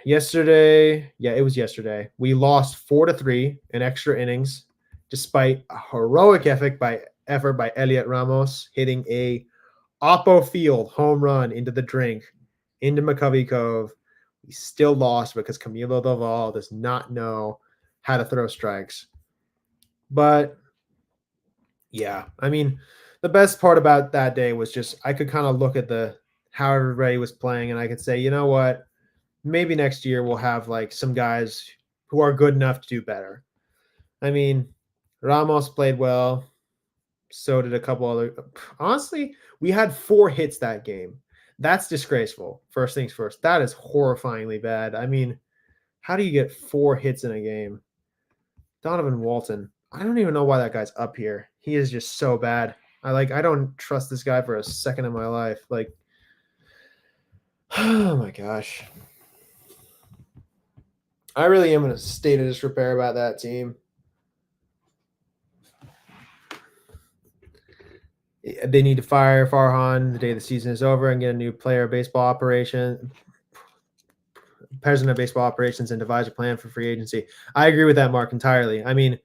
Yesterday, it was yesterday. We lost 4-3 in extra innings, despite a heroic effort by Elliot Ramos hitting a Oppo Field home run into the drink, into McCovey Cove. We still lost because Camilo Doval does not know how to throw strikes. But yeah, I mean, the best part about that day was just I could kind of look at how everybody was playing, and I could say, you know what, maybe next year we'll have some guys who are good enough to do better. I mean, Ramos played well. So did a couple other. Honestly, we had 4 hits that game. That's disgraceful. First things first. That is horrifyingly bad. I mean, how do you get 4 hits in a game? Donovan Walton. I don't even know why that guy's up here. He is just so bad. I don't trust this guy for a second in my life. Oh my gosh. I really am in a state of disrepair about that team. They need to fire Farhan the day the season is over and get a new president of baseball operations, and devise a plan for free agency. I agree with that, Mark, entirely. I mean,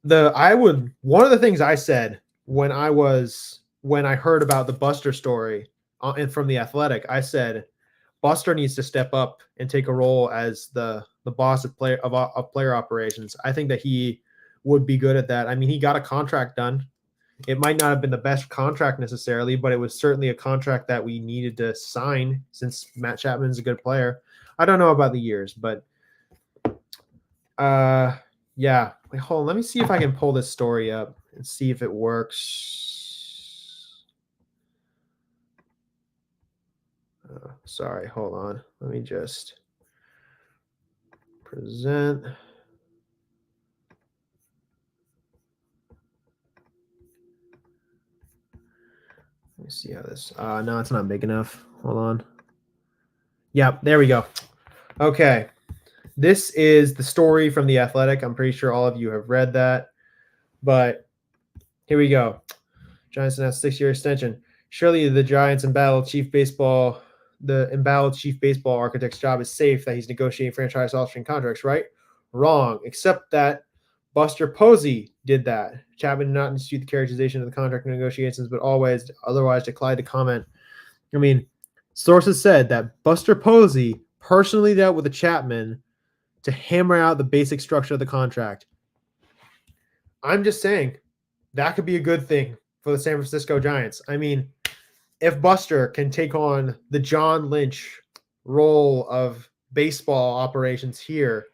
one of the things I said when I heard about the Buster story and from The Athletic, I said Buster needs to step up and take a role as the boss of player operations. I think that he would be good at that. I mean, he got a contract done. It might not have been the best contract necessarily, but it was certainly a contract that we needed to sign since Matt Chapman's a good player. I don't know about the years, but yeah. Wait, hold on. Let me see if I can pull this story up and see if it works. Sorry, hold on. Let me just present. Let me see how this. No, it's not big enough. Hold on. Yeah, there we go. Okay. This is the story from The Athletic. I'm pretty sure all of you have read that. But here we go. Giants announced 6-year extension. Surely the Giants embattled chief baseball architect's job is safe that he's negotiating franchise altering contracts, right? Wrong. Except that Buster Posey did that. Chapman did not dispute the characterization of the contract negotiations, but otherwise declined to comment. I mean, sources said that Buster Posey personally dealt with the Chapman to hammer out the basic structure of the contract. I'm just saying that could be a good thing for the San Francisco Giants. I mean, if Buster can take on the John Lynch role of baseball operations here,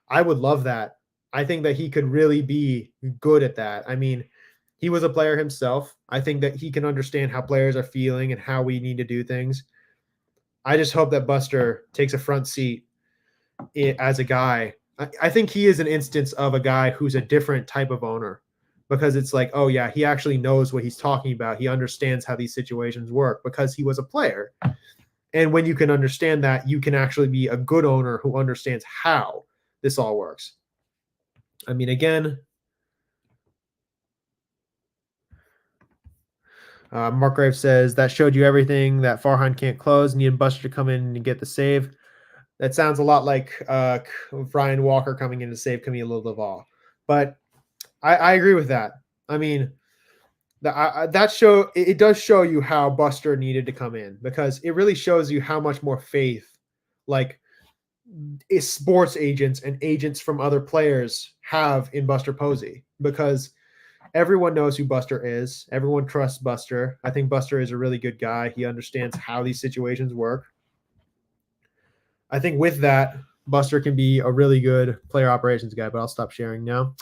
I would love that. I think that he could really be good at that. I mean, he was a player himself. I think that he can understand how players are feeling and how we need to do things. I just hope that Buster takes a front seat as a guy. I think he is an instance of a guy who's a different type of owner because it's like, oh, yeah, he actually knows what he's talking about. He understands how these situations work because he was a player. And when you can understand that, you can actually be a good owner who understands how this all works. I mean, again, Mark Graves says that showed you everything that Farhan can't close. Needed Buster to come in and get the save. That sounds a lot like Ryan Walker coming in to save Camille Laval. But I agree with that. I mean, it does show you how Buster needed to come in because it really shows you how much more faith, like, sports agents and agents from other players have in Buster Posey because everyone knows who Buster is. Everyone trusts Buster. I think Buster is a really good guy. He understands how these situations work. I think with that, Buster can be a really good player operations guy, but I'll stop sharing now.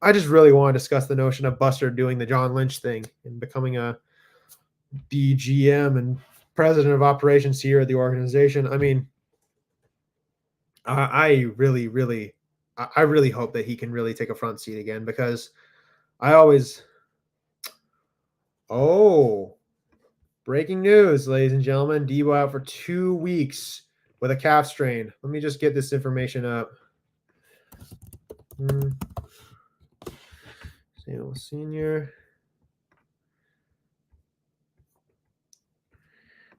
I just really want to discuss the notion of Buster doing the John Lynch thing and becoming a BGM and president of operations here at the organization. I mean, I really hope that he can really take a front seat again because breaking news, ladies and gentlemen, Deebo out for 2 weeks with a calf strain. Let me just get this information up. Samuel Senior.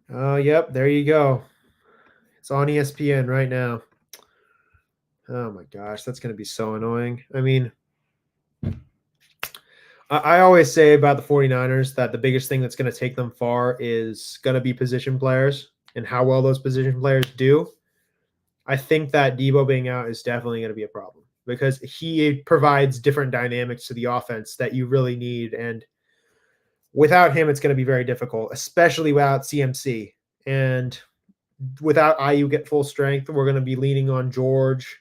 Yep, there you go. It's on ESPN right now. Oh my gosh, that's going to be so annoying. I mean, I always say about the 49ers that the biggest thing that's going to take them far is going to be position players and how well those position players do. I think that Deebo being out is definitely going to be a problem because he provides different dynamics to the offense that you really need. And without him, it's going to be very difficult, especially without CMC. And without Ayuk at full strength, we're going to be leaning on George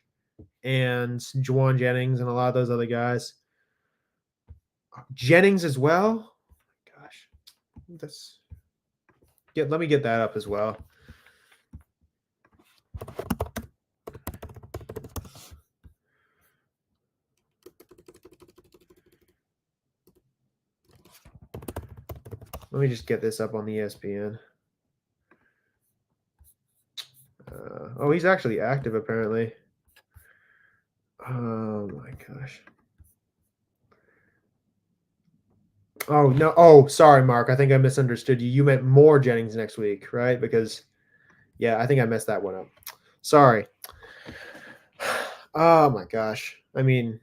and Juwan Jennings and a lot of those other guys. Jennings as well. Gosh, let me get that up as well. Let me just get this up on the ESPN. He's actually active apparently. Oh my gosh. Oh, no. Oh, sorry, Mark. I think I misunderstood you. You meant more Jennings next week, right? Because, yeah, I think I messed that one up. Sorry. Oh, my gosh. I mean,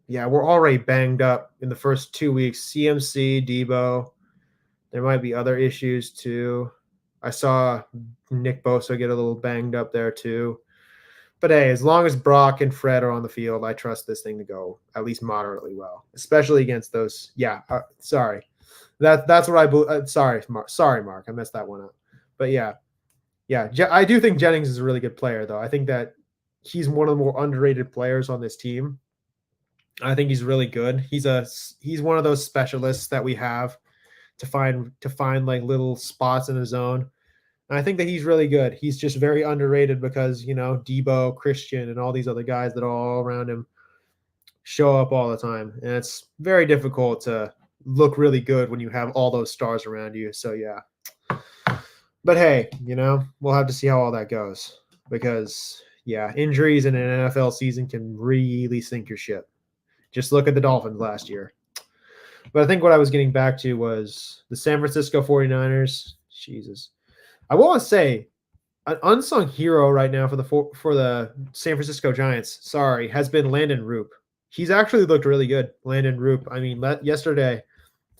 yeah, we're already banged up in the first 2 weeks. CMC, Deebo. There might be other issues, too. I saw Nick Bosa get a little banged up there, too. But hey, as long as Brock and Fred are on the field, I trust this thing to go at least moderately well, especially against those. Yeah, sorry, that's what I believe. Sorry, Mark, I messed that one up. But yeah, I do think Jennings is a really good player, though. I think that he's one of the more underrated players on this team. I think he's really good. He's one of those specialists that we have to find like little spots in the zone. And I think that he's really good. He's just very underrated because, Deebo, Christian, and all these other guys that are all around him show up all the time. And it's very difficult to look really good when you have all those stars around you. So, yeah. But hey, we'll have to see how all that goes because, yeah, injuries in an NFL season can really sink your ship. Just look at the Dolphins last year. But I think what I was getting back to was the San Francisco 49ers. Jesus. I want to say an unsung hero right now for the San Francisco Giants, has been Landon Roop. He's actually looked really good, Landon Roop. I mean, yesterday,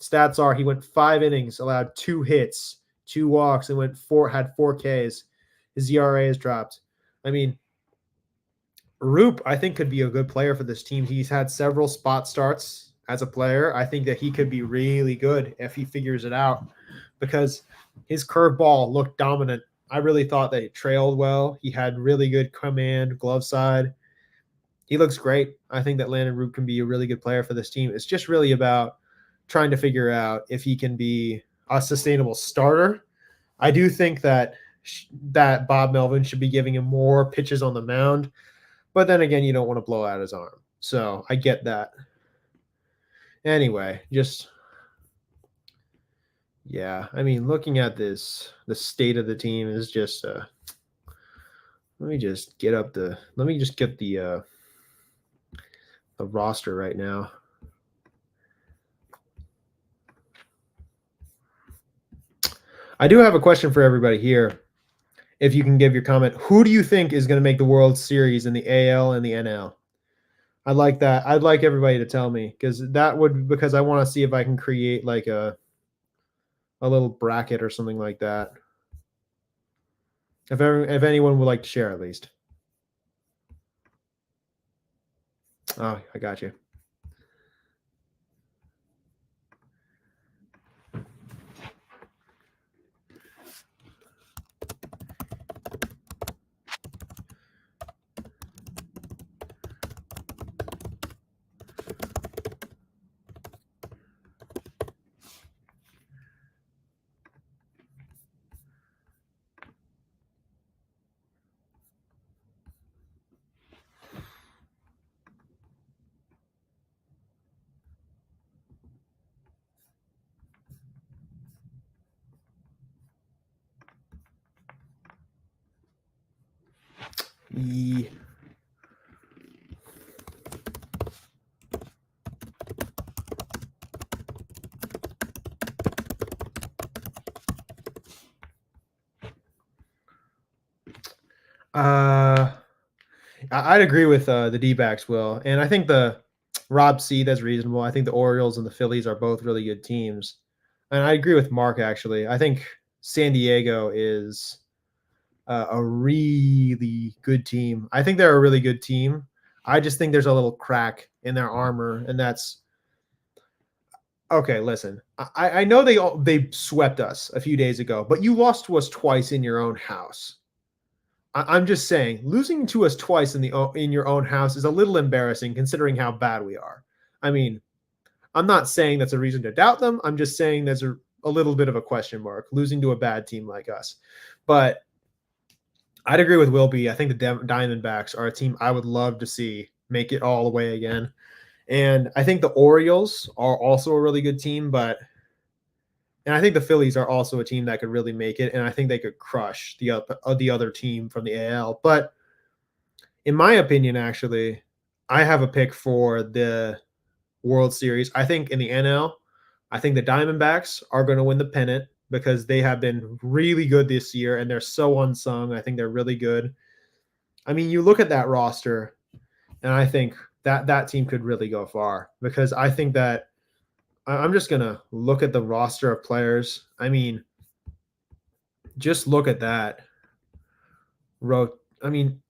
stats are he went 5 innings, allowed 2 hits, 2 walks, and had 4 Ks. His ERA has dropped. I mean, Roop, I think, could be a good player for this team. He's had several spot starts as a player. I think that he could be really good if he figures it out because his curveball looked dominant. I really thought that he trailed well. He had really good command, glove side. He looks great. I think that Landon Roop can be a really good player for this team. It's just really about trying to figure out if he can be a sustainable starter. I do think that Bob Melvin should be giving him more pitches on the mound. But then again, you don't want to blow out his arm. So I get that. Anyway, I mean, looking at the state of the team is just let me just get the roster right now. I do have a question for everybody here. If you can give your comment, who do you think is going to make the World Series in the AL and the NL? I'd like that. I'd like everybody to tell me because I want to see if I can create like a little bracket or something like that. If anyone would like to share, at least. Oh, I got you. I'd agree with the D-backs, Will, and I think the Rob C. That's reasonable. I think the Orioles and the Phillies are both really good teams, and I agree with Mark. Actually, I think San Diego is a really good team. I think they're a really good team. I just think there's a little crack in their armor, and that's okay. Listen, I know they swept us a few days ago, but you lost to us twice in your own house. I'm just saying, losing to us twice in your own house is a little embarrassing considering how bad we are. I mean, I'm not saying that's a reason to doubt them. I'm just saying there's a little bit of a question mark losing to a bad team like us. But I'd agree with Will B. I think the Diamondbacks are a team I would love to see make it all the way again. And I think the Orioles are also a really good team, and I think the Phillies are also a team that could really make it, and I think they could crush the other team from the AL. But in my opinion, actually, I have a pick for the World Series. I think in the NL, I think the Diamondbacks are going to win the pennant because they have been really good this year, and they're so unsung. I think they're really good. I mean, you look at that roster, and I think that team could really go far because I think that I'm just going to look at the roster of players. I mean, just look at that.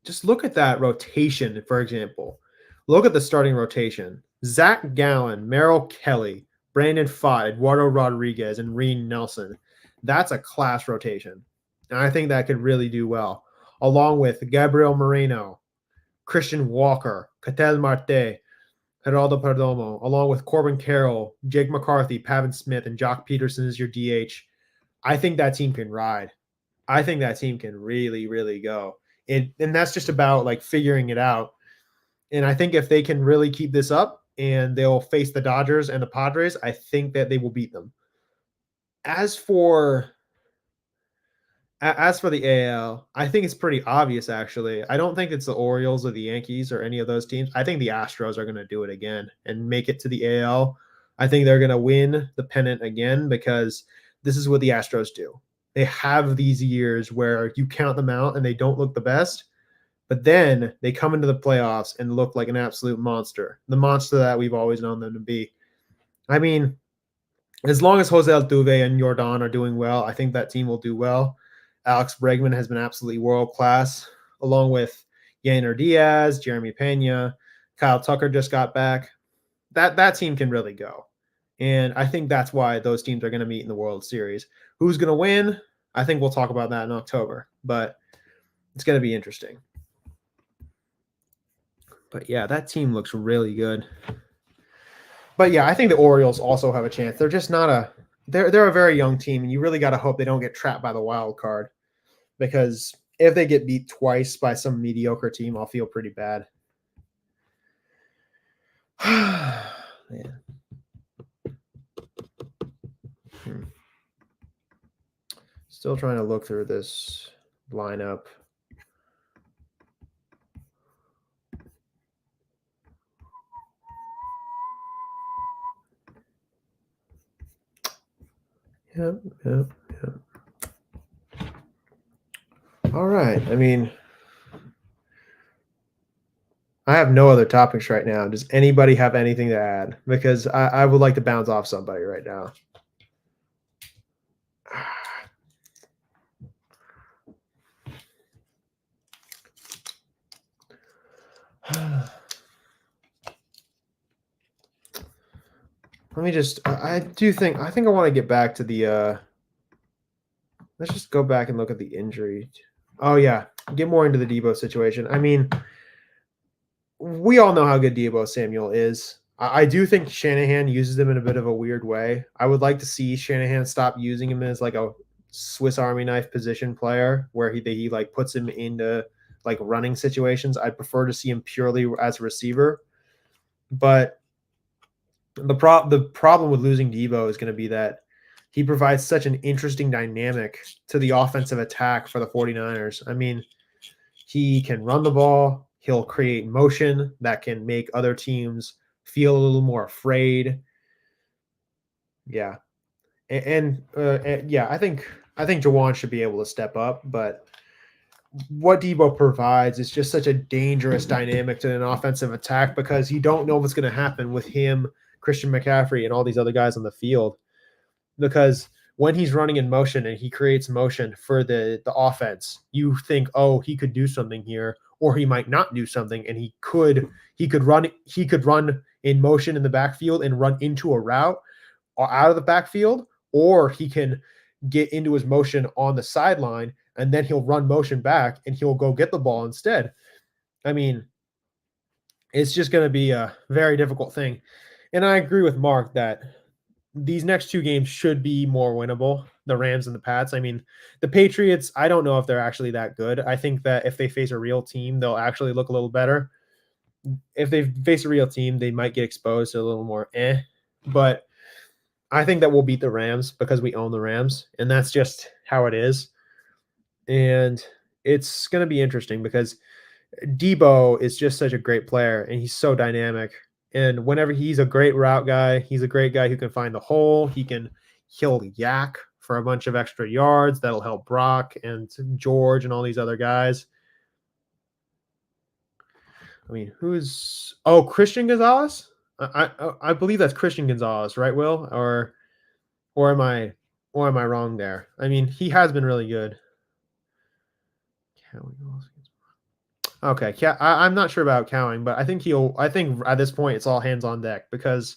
Just look at that rotation, for example. Look at the starting rotation. Zach Gallen, Merrill Kelly, Brandon Pfaadt, Eduardo Rodriguez, and Reen Nelson. That's a class rotation. And I think that could really do well. Along with Gabriel Moreno, Christian Walker, Ketel Marte, Geraldo Perdomo, along with Corbin Carroll, Jake McCarthy, Pavin Smith, and Jock Peterson as your DH. I think that team can ride. I think that team can really, really go. And that's just about like figuring it out. And I think if they can really keep this up and they'll face the Dodgers and the Padres, I think that they will beat them. As for the AL, I think it's pretty obvious, actually. I don't think it's the Orioles or the Yankees or any of those teams. I think the Astros are going to do it again and make it to the AL. I think they're going to win the pennant again because this is what the Astros do. They have these years where you count them out and they don't look the best, but then they come into the playoffs and look like an absolute monster, the monster that we've always known them to be. I mean, as long as Jose Altuve and Jordan are doing well, I think that team will do well. Alex Bregman has been absolutely world class, along with Yainer Diaz, Jeremy Pena, Kyle Tucker just got back. That team can really go. And I think that's why those teams are going to meet in the World Series. Who's going to win? I think we'll talk about that in October, but it's going to be interesting. But yeah, that team looks really good. But yeah, I think the Orioles also have a chance. They're just not they're a very young team, and you really got to hope they don't get trapped by the wild card, because if they get beat twice by some mediocre team, I'll feel pretty bad. Man. Still trying to look through this lineup. Yep. All right. I mean, I have no other topics right now. Does anybody have anything to add? Because I would like to bounce off somebody right now. Let me just, I think I want to get back to the, let's just go back and look at the injury. Oh, yeah. Get more into the Deebo situation. I mean, we all know how good Deebo Samuel is. I do think Shanahan uses him in a bit of a weird way. I would like to see Shanahan stop using him as like a Swiss Army knife position player where he like puts him into like running situations. I'd prefer to see him purely as a receiver. But the problem with losing Deebo is going to be that he provides such an interesting dynamic to the offensive attack for the 49ers. I mean, he can run the ball. He'll create motion that can make other teams feel a little more afraid. Yeah. And yeah, I think Jawan should be able to step up, but what Deebo provides is just such a dangerous dynamic to an offensive attack because you don't know what's going to happen with him, Christian McCaffrey, and all these other guys on the field. Because when he's running in motion and he creates motion for the offense, you think, oh, he could do something here, or he might not do something, and he could run in motion in the backfield and run into a route or out of the backfield, or he can get into his motion on the sideline and then he'll run motion back and he'll go get the ball instead. I mean, it's just going to be a very difficult thing. And I agree with Mark that these next two games should be more winnable, the Rams and the Pats. I mean, the Patriots, I don't know if they're actually that good. I think that if they face a real team, they'll actually look a little better. If they face a real team, they might get exposed to a little more But I think that we'll beat the Rams because we own the Rams, and that's just how it is. And it's going to be interesting because Deebo is just such a great player, and he's so dynamic. And whenever he's a great route guy, he's a great guy who can find the hole. He'll yak for a bunch of extra yards. That'll help Brock and George and all these other guys. I mean, Christian Gonzalez? I believe that's Christian Gonzalez, right, Will? Or am I wrong there? I mean, he has been really good. Okay, I'm not sure about Cowing, but I think at this point it's all hands on deck because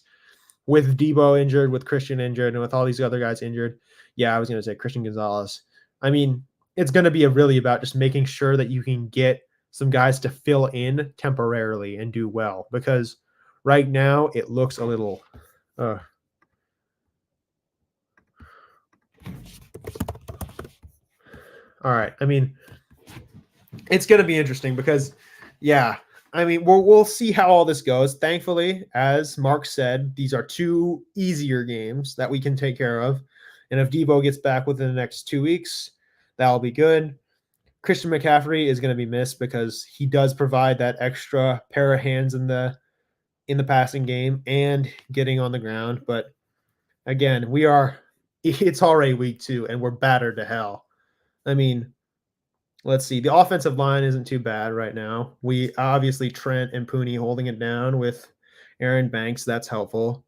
with Deebo injured, with Christian injured, and with all these other guys injured, yeah, I was going to say Christian Gonzalez. I mean, it's going to be really about just making sure that you can get some guys to fill in temporarily and do well because Right now, it looks a little. All right. I mean, it's going to be interesting because, yeah, I mean, we'll see how all this goes. Thankfully, as Mark said, these are two easier games that we can take care of. And if Deebo gets back within the next 2 weeks, that'll be good. Christian McCaffrey is going to be missed because he does provide that extra pair of hands in the passing game and getting on the ground. But again, it's already week 2 and we're battered to hell. I mean, let's see. The offensive line isn't too bad right now. We obviously Trent and Pooney holding it down with Aaron Banks. That's helpful.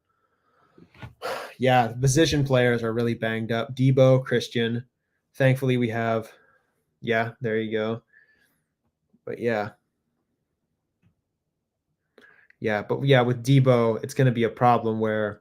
Yeah, the position players are really banged up. Deebo, Christian. Thankfully, we have. Yeah, there you go. But yeah. Yeah, but yeah, with Deebo, it's going to be a problem where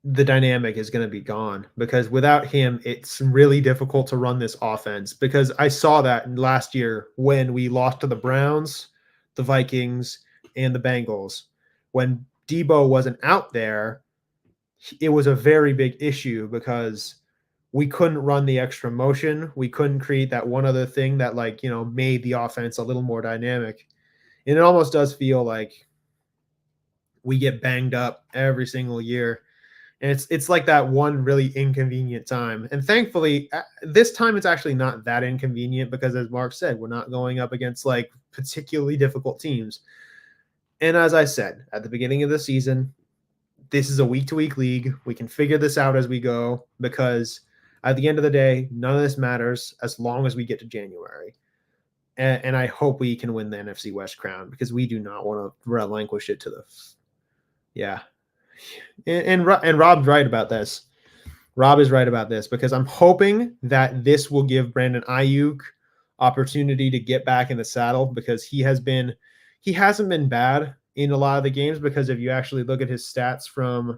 the dynamic is going to be gone because without him, it's really difficult to run this offense. Because I saw that last year when we lost to the Browns, the Vikings, and the Bengals. When Deebo wasn't out there, it was a very big issue because we couldn't run the extra motion. We couldn't create that one other thing that, like, made the offense a little more dynamic. And it almost does feel like we get banged up every single year. And it's like that one really inconvenient time. And thankfully, this time it's actually not that inconvenient because, as Mark said, we're not going up against like particularly difficult teams. And as I said at the beginning of the season, this is a week-to-week league. We can figure this out as we go because at the end of the day, none of this matters as long as we get to January. And I hope we can win the NFC West crown because we do not want to relinquish it to the – yeah. And Rob's right about this. Rob is right about this because I'm hoping that this will give Brandon Ayuk opportunity to get back in the saddle because he hasn't been bad in a lot of the games because if you actually look at his stats from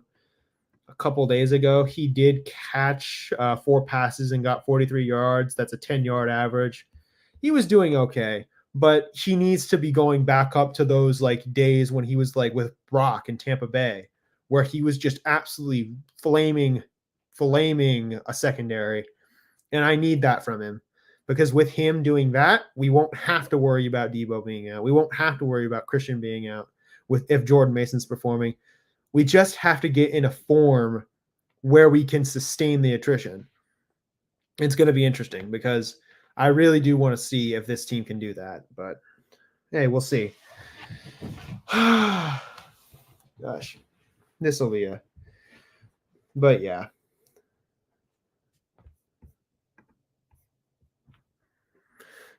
a couple days ago, he did catch 4 passes and got 43 yards. That's a 10-yard average. He was doing okay, but he needs to be going back up to those like days when he was like with Brock in Tampa Bay, where he was just absolutely flaming a secondary. And I need that from him because with him doing that, we won't have to worry about Deebo being out. We won't have to worry about Christian being out if Jordan Mason's performing. We just have to get in a form where we can sustain the attrition. It's going to be interesting because I really do want to see if this team can do that. But hey, we'll see. Gosh. This will be but yeah.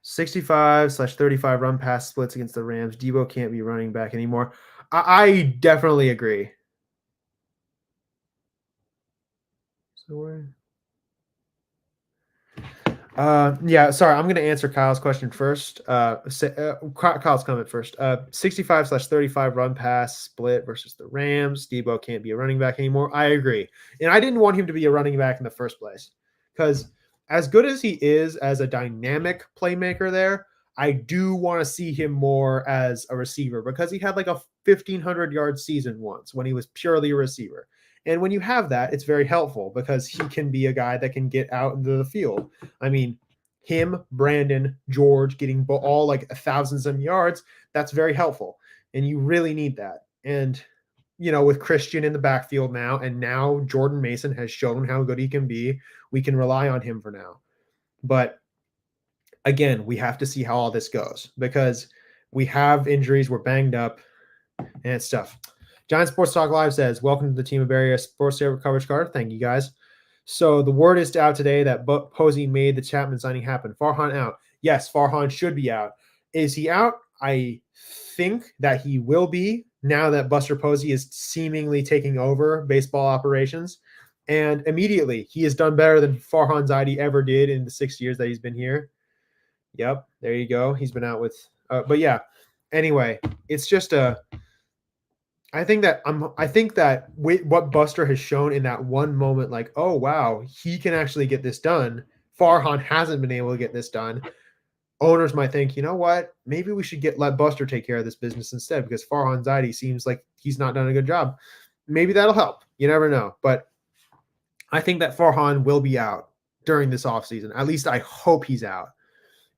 (65/35) run pass splits against the Rams. Deebo can't be running back anymore. I definitely agree. So yeah, sorry, I'm going to answer Kyle's question first. Kyle's comment first. 65/35 run pass split versus the Rams. Deebo can't be a running back anymore. I agree. And I didn't want him to be a running back in the first place because as good as he is as a dynamic playmaker there, I do want to see him more as a receiver because he had like a 1,500-yard season once when he was purely a receiver. And when you have that, it's very helpful because he can be a guy that can get out into the field. I mean, him, Brandon, George getting all like 1,000-some yards, that's very helpful. And you really need that. And, with Christian in the backfield now, and now Jordan Mason has shown how good he can be, we can rely on him for now. But again, we have to see how all this goes because we have injuries, we're banged up, and it's tough. Giant Sports Talk Live says, welcome to the Team of Area Sports Coverage Card. Thank you, guys. So the word is out today that Posey made the Chapman signing happen. Farhan out. Yes, Farhan should be out. Is he out? I think that he will be now that Buster Posey is seemingly taking over baseball operations. And immediately, he has done better than Farhan Zaidi ever did in the 6 years that he's been here. Yep, there you go. He's been out with but yeah. Anyway, it's just I think that what Buster has shown in that one moment, like, oh wow, he can actually get this done. Farhan hasn't been able to get this done. owners might think, you know what, maybe we should let Buster take care of this business instead because Farhan Zaidi seems like he's not done a good job. Maybe that'll help. You never know. But I think that Farhan will be out during this offseason. At least I hope he's out.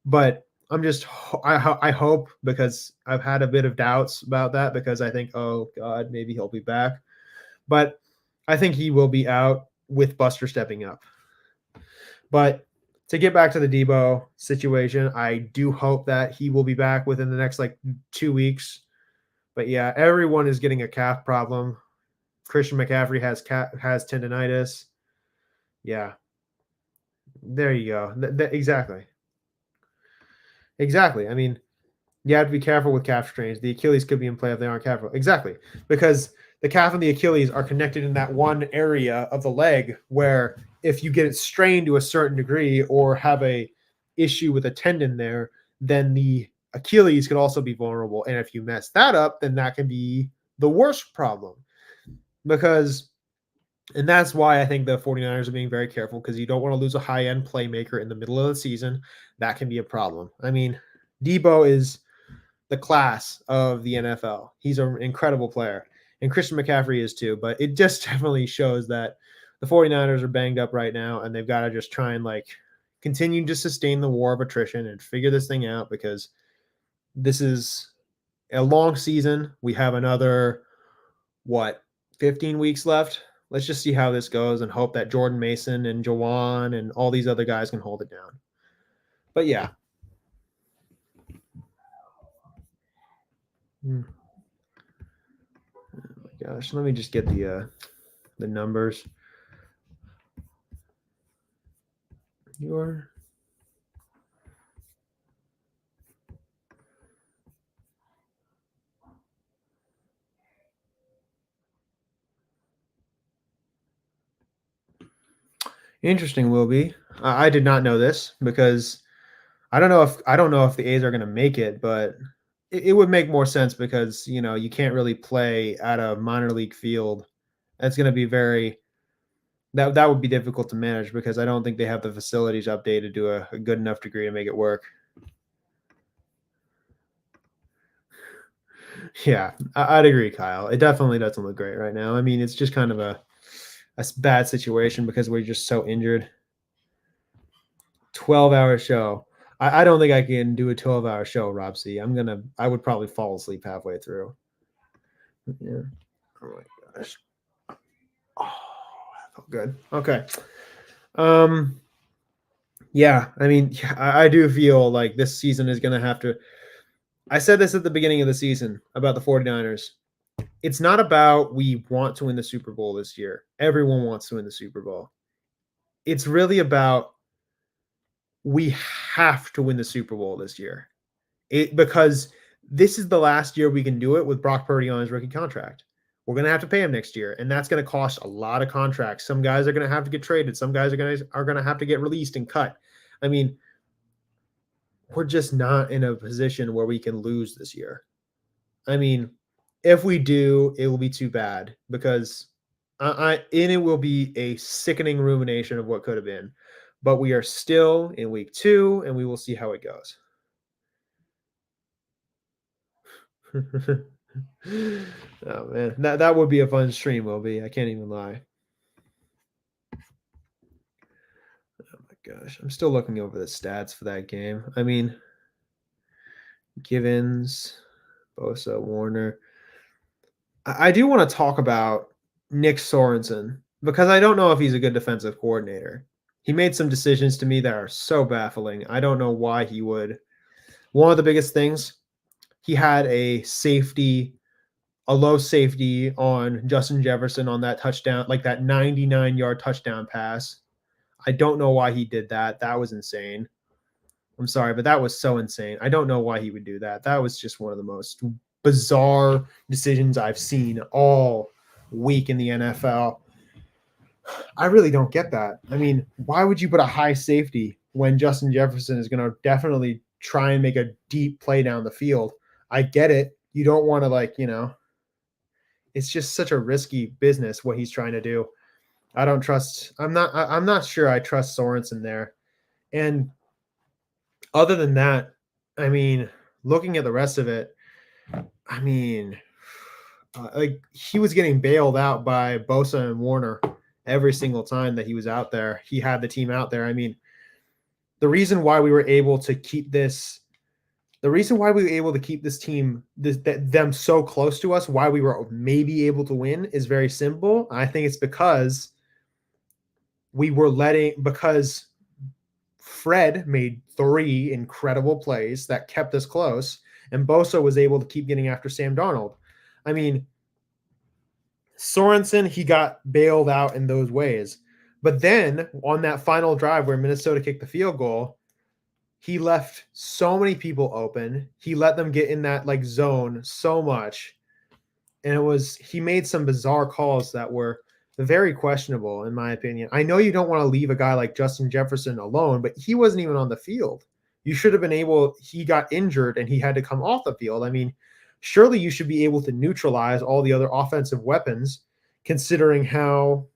But I hope, because I've had a bit of doubts about that, because I think, oh God, maybe he'll be back. But I think he will be out with Buster stepping up. But to get back to the Deebo situation, I do hope that he will be back within the next 2 weeks. But yeah, everyone is getting a calf problem. Christian McCaffrey has tendonitis. Yeah. There you go. Exactly. Exactly. I mean, you have to be careful with calf strains. The Achilles could be in play if they aren't careful. Exactly. Because the calf and the Achilles are connected in that one area of the leg where if you get it strained to a certain degree or have a issue with a tendon there, then the Achilles could also be vulnerable. And if you mess that up, then that can be the worst problem. And that's why I think the 49ers are being very careful, because you don't want to lose a high-end playmaker in the middle of the season. That can be a problem. I mean, Deebo is the class of the NFL. He's an incredible player. And Christian McCaffrey is too. But it just definitely shows that the 49ers are banged up right now, and they've got to just try and continue to sustain the war of attrition and figure this thing out, because this is a long season. We have another, 15 weeks left? Let's just see how this goes and hope that Jordan Mason and Jawan and all these other guys can hold it down. But yeah. Oh my gosh, let me just get the numbers. Interesting, will be. I did not know this, because I don't know if the A's are going to make it, but it would make more sense, because you can't really play at a minor league field. That's going to be that would be difficult to manage, because I don't think they have the facilities updated to a good enough degree to make it work. Yeah, I'd agree, Kyle. It definitely doesn't look great right now. I mean, it's just kind of a bad situation because we're just so injured. 12-hour show. I don't think I can do a 12-hour show, Rob C. I would probably fall asleep halfway through. Yeah. Oh my gosh. Oh, that felt good. Okay. Yeah, I mean, I do feel like this season is going to have to. I said this at the beginning of the season about the 49ers. It's not about we want to win the Super Bowl this year. Everyone wants to win the Super Bowl. It's really about we have to win the Super Bowl this year. Because this is the last year we can do it with Brock Purdy on his rookie contract. We're going to have to pay him next year, and that's going to cost a lot of contracts. Some guys are going to have to get traded. Some guys are going to have to get released and cut. I mean, we're just not in a position where we can lose this year. I mean, if we do, it will be too bad, because it will be a sickening rumination of what could have been. But we are still in week 2, and we will see how it goes. Oh man, that would be a fun stream, will be. I can't even lie. Oh my gosh, I'm still looking over the stats for that game. I mean, Givens, Bosa, Warner. I do want to talk about Nick Sorensen, because I don't know if he's a good defensive coordinator. He made some decisions to me that are so baffling. I don't know why he would. One of the biggest things, he had a low safety on Justin Jefferson on that touchdown, like that 99-yard touchdown pass. I don't know why he did that. That was insane. I'm sorry, but that was so insane. I don't know why he would do that. That was just one of the most bizarre decisions I've seen all week in the NFL. I really don't get that. I mean, why would you put a high safety when Justin Jefferson is going to definitely try and make a deep play down the field? I get it. You don't want to it's just such a risky business what he's trying to do. I'm not sure I trust Sorensen there. And other than that, I mean, looking at the rest of it, I mean, like he was getting bailed out by Bosa and Warner every single time that he was out there. He had the team out there. I mean, the reason why we were able to keep this, the reason why we were able to keep this team, them so close to us, why we were maybe able to win is very simple. I think it's because because Fred made 3 incredible plays that kept us close, and Bosa was able to keep getting after Sam Darnold. I mean, Sorensen, he got bailed out in those ways. But then on that final drive where Minnesota kicked the field goal, he left so many people open. He let them get in that like zone so much. And he made some bizarre calls that were very questionable, in my opinion. I know you don't want to leave a guy like Justin Jefferson alone, but he wasn't even on the field. You should have been able, he got injured and he had to come off the field. I mean, surely you should be able to neutralize all the other offensive weapons, considering how,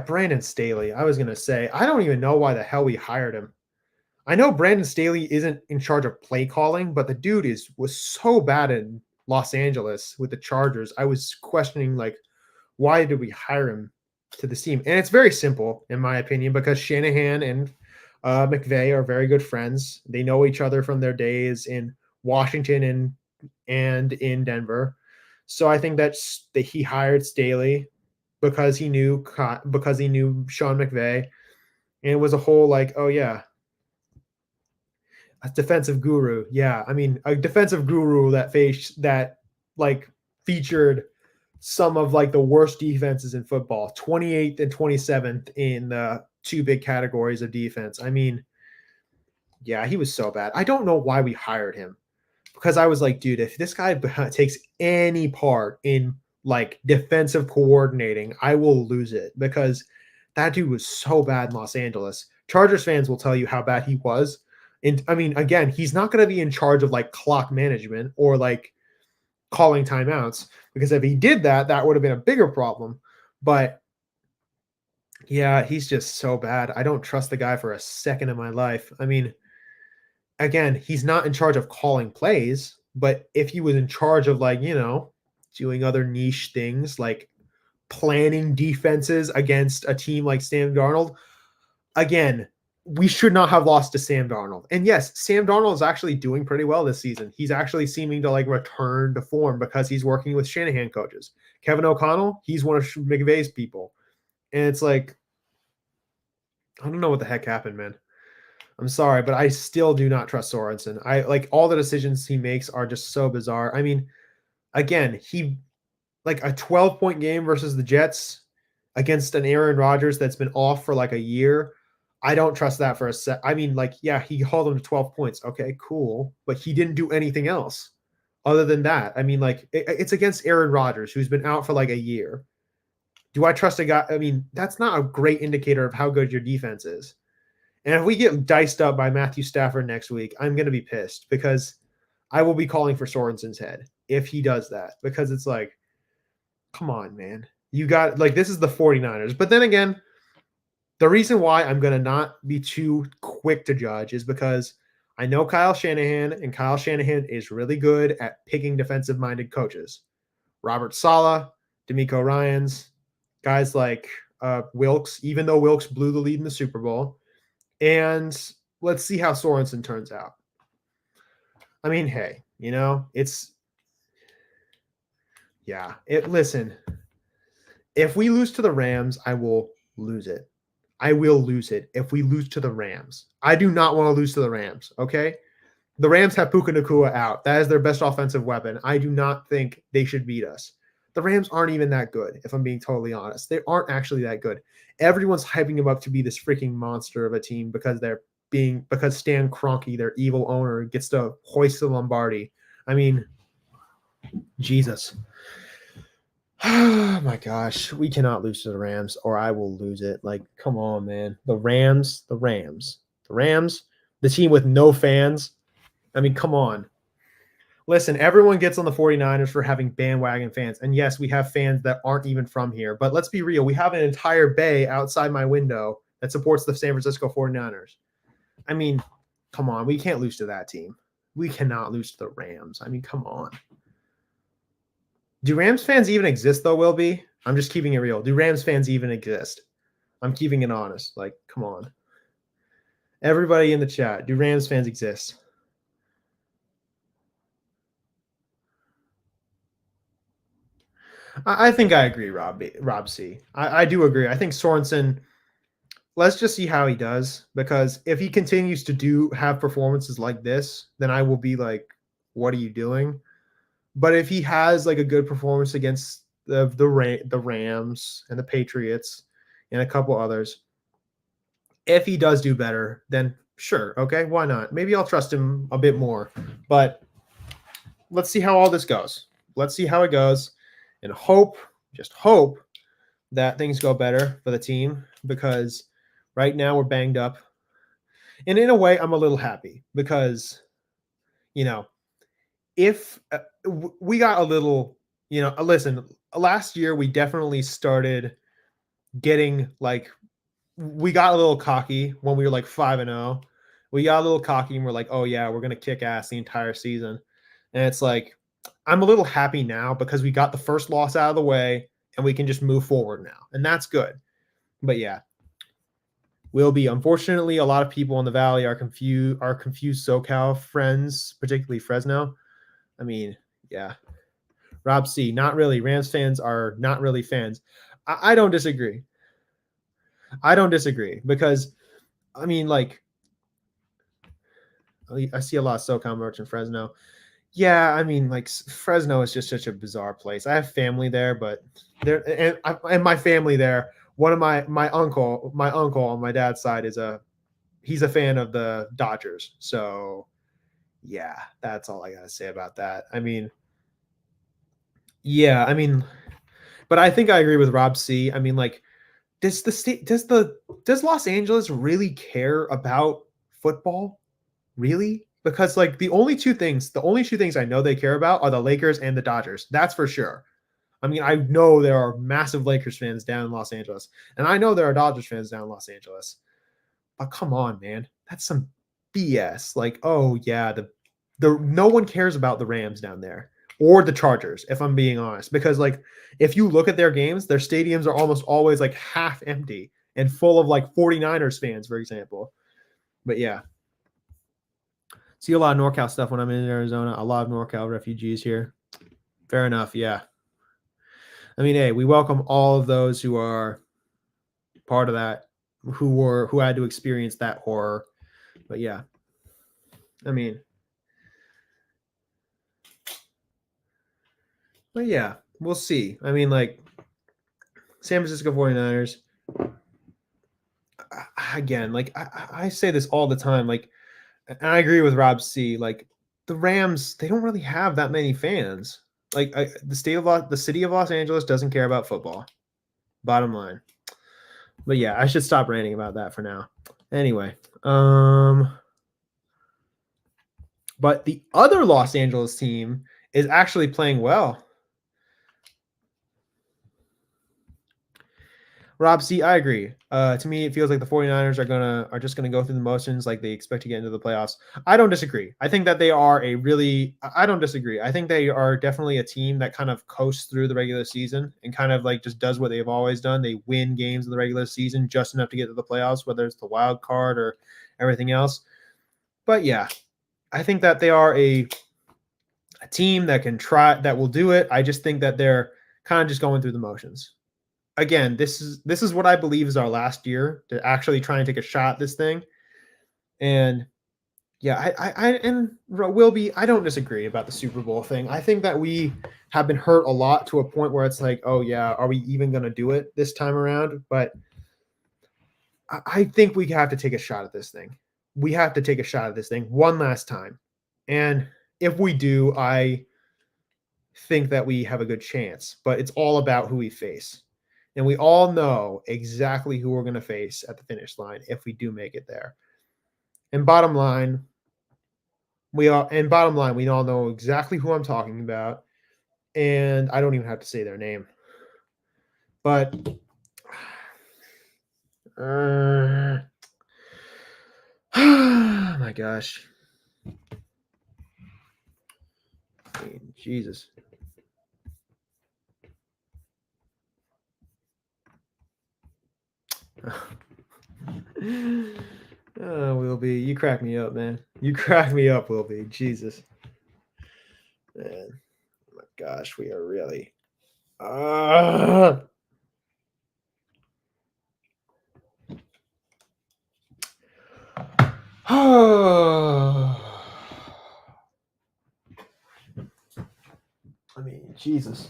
Brandon Staley. I was going to say, I don't even know why the hell we hired him. I know Brandon Staley isn't in charge of play calling, but the dude was so bad in Los Angeles with the Chargers. I was questioning, like, why did we hire him to this team? And it's very simple, in my opinion, because Shanahan and McVay are very good friends. They know each other from their days in Washington and in Denver. So I think that he hired Staley because he knew Sean McVay, and it was a whole like, oh yeah, a defensive guru. Yeah, I mean a defensive guru that featured some of like the worst defenses in football, 28th and 27th in the 2 big categories of defense. I mean, yeah, he was so bad. I don't know why we hired him, because I was like, dude, if this guy takes any part in like defensive coordinating, I will lose it, because that dude was so bad in Los Angeles. Chargers fans will tell you how bad he was. And I mean, again, he's not going to be in charge of like clock management or like calling timeouts, because if he did that, that would have been a bigger problem. But yeah, he's just so bad. I don't trust the guy for a second in my life. I mean, again, he's not in charge of calling plays, but if he was in charge of like, doing other niche things like planning defenses against a team like Sam Darnold, again, we should not have lost to Sam Darnold. And yes, Sam Darnold is actually doing pretty well this season. He's actually seeming to like return to form because he's working with Shanahan coaches. Kevin O'Connell, he's one of McVay's people. And it's like, I don't know what the heck happened, man. I'm sorry, but I still do not trust Sorensen. I like all the decisions he makes are just so bizarre. I mean, again, he like a 12-point game versus the Jets against an Aaron Rodgers that's been off for like a year. I don't trust that for a set. I mean, like, yeah, he held him to 12 points. Okay, cool. But he didn't do anything else other than that. I mean, like, it's against Aaron Rodgers, who's been out for like a year. Do I trust a guy? I mean, that's not a great indicator of how good your defense is. And if we get diced up by Matthew Stafford next week, I'm going to be pissed, because I will be calling for Sorensen's head if he does that, because it's like, come on, man. You got like, this is the 49ers. But then again, the reason why I'm going to not be too quick to judge is because I know Kyle Shanahan, and Kyle Shanahan is really good at picking defensive-minded coaches. Robert Saleh, D'Amico Ryans, guys like Wilkes, even though Wilkes blew the lead in the Super Bowl. And let's see how Sorensen turns out. I mean, hey, listen, if we lose to the Rams, I will lose it. I will lose it if we lose to the Rams. I do not want to lose to the Rams, okay? The Rams have Puka Nacua out. That is their best offensive weapon. I do not think they should beat us. The Rams aren't even that good, if I'm being totally honest. They aren't actually that good. Everyone's hyping them up to be this freaking monster of a team because Stan Kroenke, their evil owner, gets to hoist the Lombardi. I mean, Jesus. Oh my gosh, we cannot lose to the Rams or I will lose it. Like, come on, man. The Rams, the team with no fans. I mean, come on. Listen, everyone gets on the 49ers for having bandwagon fans. And yes, we have fans that aren't even from here. But let's be real. We have an entire bay outside my window that supports the San Francisco 49ers. I mean, come on. We can't lose to that team. We cannot lose to the Rams. I mean, come on. Do Rams fans even exist, though, Will be? I'm just keeping it real. Do Rams fans even exist? I'm keeping it honest. Like, come on. Everybody in the chat, do Rams fans exist? I think I agree, Rob C. I do agree. I think Sorensen, let's just see how he does, because if he continues to have performances like this, then I will be like, what are you doing? But if he has like a good performance against the Rams and the Patriots and a couple others, if he does do better, then sure, okay, why not? Maybe I'll trust him a bit more. But let's see how all this goes. Let's see how it goes, and just hope that things go better for the team, because right now we're banged up. And in a way, I'm a little happy because, if we got a little, listen, last year we definitely started getting like, we got a little cocky when we were like 5-0. We got a little cocky and we're like, oh yeah, we're going to kick ass the entire season. And it's like, I'm a little happy now because we got the first loss out of the way and we can just move forward now. And that's good. But yeah, unfortunately, a lot of people in the Valley are confused SoCal friends, particularly Fresno. I mean, yeah. Rob C, not really. Rams fans are not really fans. I don't disagree. Because, I mean, like, I see a lot of SoCal merch in Fresno. Yeah, I mean, like, Fresno is just such a bizarre place. I have family there, but and my family there. One of my uncle on my dad's side he's a fan of the Dodgers. So yeah, that's all I gotta say about that. I mean, yeah, I mean, but I think I agree with Rob C. I mean, like, does Los Angeles really care about football? Really? Because like the only two things I know they care about are the Lakers and the Dodgers. That's for sure. I mean, I know there are massive Lakers fans down in Los Angeles, and I know there are Dodgers fans down in Los Angeles. But come on, man. That's some BS. Like, oh yeah, the no one cares about the Rams down there or the Chargers, if I'm being honest. Because like if you look at their games, their stadiums are almost always like half empty and full of like 49ers fans, for example. But yeah. See a lot of NorCal stuff when I'm in Arizona. A lot of NorCal refugees here. Fair enough, yeah. I mean, hey, we welcome all of those who are part of that, who had to experience that horror. But yeah, I mean, but yeah, we'll see. I mean, like, San Francisco 49ers, again, like, I say this all the time, like, and I agree with Rob C. Like, the Rams, they don't really have that many fans. Like, the city of Los Angeles doesn't care about football. Bottom line. But yeah, I should stop ranting about that for now. Anyway, but the other Los Angeles team is actually playing well. Rob C, I agree. To me, it feels like the 49ers are just gonna go through the motions, like they expect to get into the playoffs. I don't disagree. I think that they are I don't disagree. I think they are definitely a team that kind of coasts through the regular season and kind of like just does what they've always done. They win games in the regular season just enough to get to the playoffs, whether it's the wild card or everything else. But yeah, I think that they are a team that will do it. I just think that they're kind of just going through the motions. Again, this is what I believe is our last year to actually try and take a shot at this thing. And yeah, and will be. I don't disagree about the Super Bowl thing. I think that we have been hurt a lot to a point where it's like, oh yeah, are we even going to do it this time around? But I think we have to take a shot at this thing. We have to take a shot at this thing one last time. And if we do, I think that we have a good chance. But it's all about who we face. And we all know exactly who we're going to face at the finish line if we do make it there. And bottom line, we all know exactly who I'm talking about. And I don't even have to say their name. But Oh my gosh. I mean, Jesus. Oh, Wilby, you crack me up, man. You crack me up, Wilby. Jesus. Man. Oh my gosh, we are really. Ah. I mean, Jesus.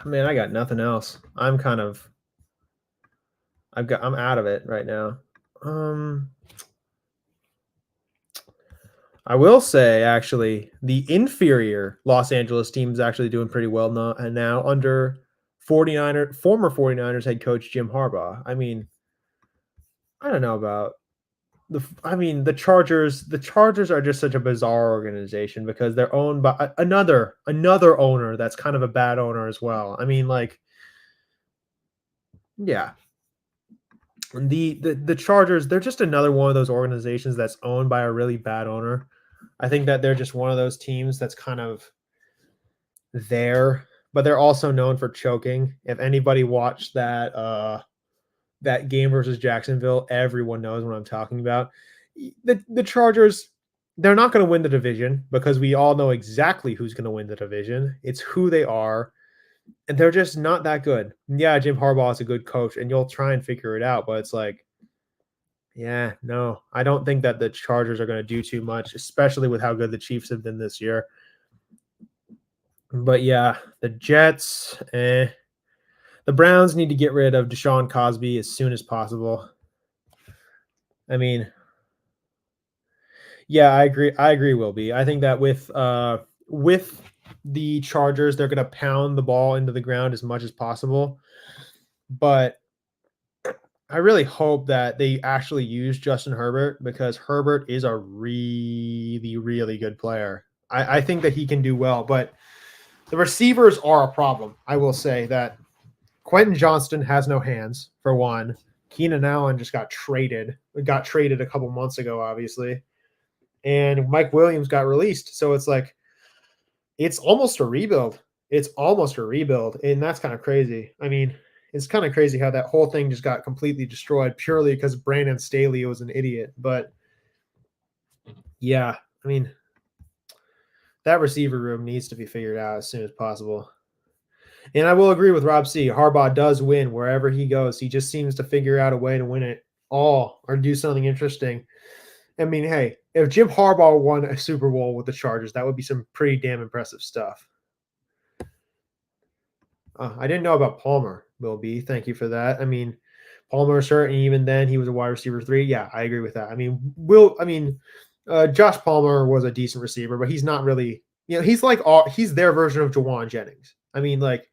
Man, I got nothing else. I'm out of it right now. I will say actually the inferior Los Angeles team is actually doing pretty well now under former 49ers head coach Jim Harbaugh. I mean, I don't know about the Chargers. The Chargers are just such a bizarre organization because they're owned by another owner that's kind of a bad owner as well. I mean, like, yeah. The Chargers, they're just another one of those organizations that's owned by a really bad owner. I think that they're just one of those teams that's kind of there, but they're also known for choking. If anybody watched that game versus Jacksonville, everyone knows what I'm talking about. The Chargers, they're not going to win the division because we all know exactly who's going to win the division. It's who they are, and they're just not that good. Yeah, Jim Harbaugh is a good coach, and you'll try and figure it out, but it's like, yeah, no, I don't think that the Chargers are going to do too much, especially with how good the Chiefs have been this year. But yeah, the Jets, the Browns need to get rid of Deshaun Cosby as soon as possible. I mean, yeah, I agree. Will be. I think that with the Chargers, they're going to pound the ball into the ground as much as possible. But I really hope that they actually use Justin Herbert because Herbert is a really, really good player. I think that he can do well, but the receivers are a problem. I will say that Quentin Johnston has no hands, for one. Keenan Allen just got traded. Got traded a couple months ago, obviously. And Mike Williams got released. So it's like, it's almost a rebuild. It's almost a rebuild. And that's kind of crazy. I mean, it's kind of crazy how that whole thing just got completely destroyed purely because Brandon Staley was an idiot. But yeah, I mean, that receiver room needs to be figured out as soon as possible. And I will agree with Rob C. Harbaugh does win wherever he goes. He just seems to figure out a way to win it all or do something interesting. I mean, hey, if Jim Harbaugh won a Super Bowl with the Chargers, that would be some pretty damn impressive stuff. I didn't know about Palmer, Will B. Thank you for that. I mean, Palmer's hurt, and even then, he was a wide receiver 3. Yeah, I agree with that. I mean, Josh Palmer was a decent receiver, but he's not really. He's their version of Jawan Jennings. I mean, like,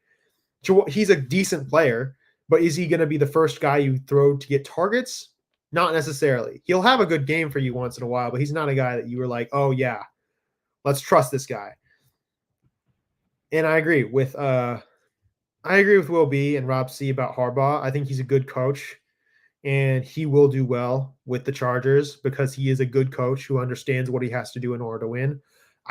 he's a decent player, but is he going to be the first guy you throw to get targets? Not necessarily. He'll have a good game for you once in a while, but he's not a guy that you were like, oh yeah, let's trust this guy. And I agree with Will B and Rob C about Harbaugh. I think he's a good coach, and he will do well with the Chargers because he is a good coach who understands what he has to do in order to win.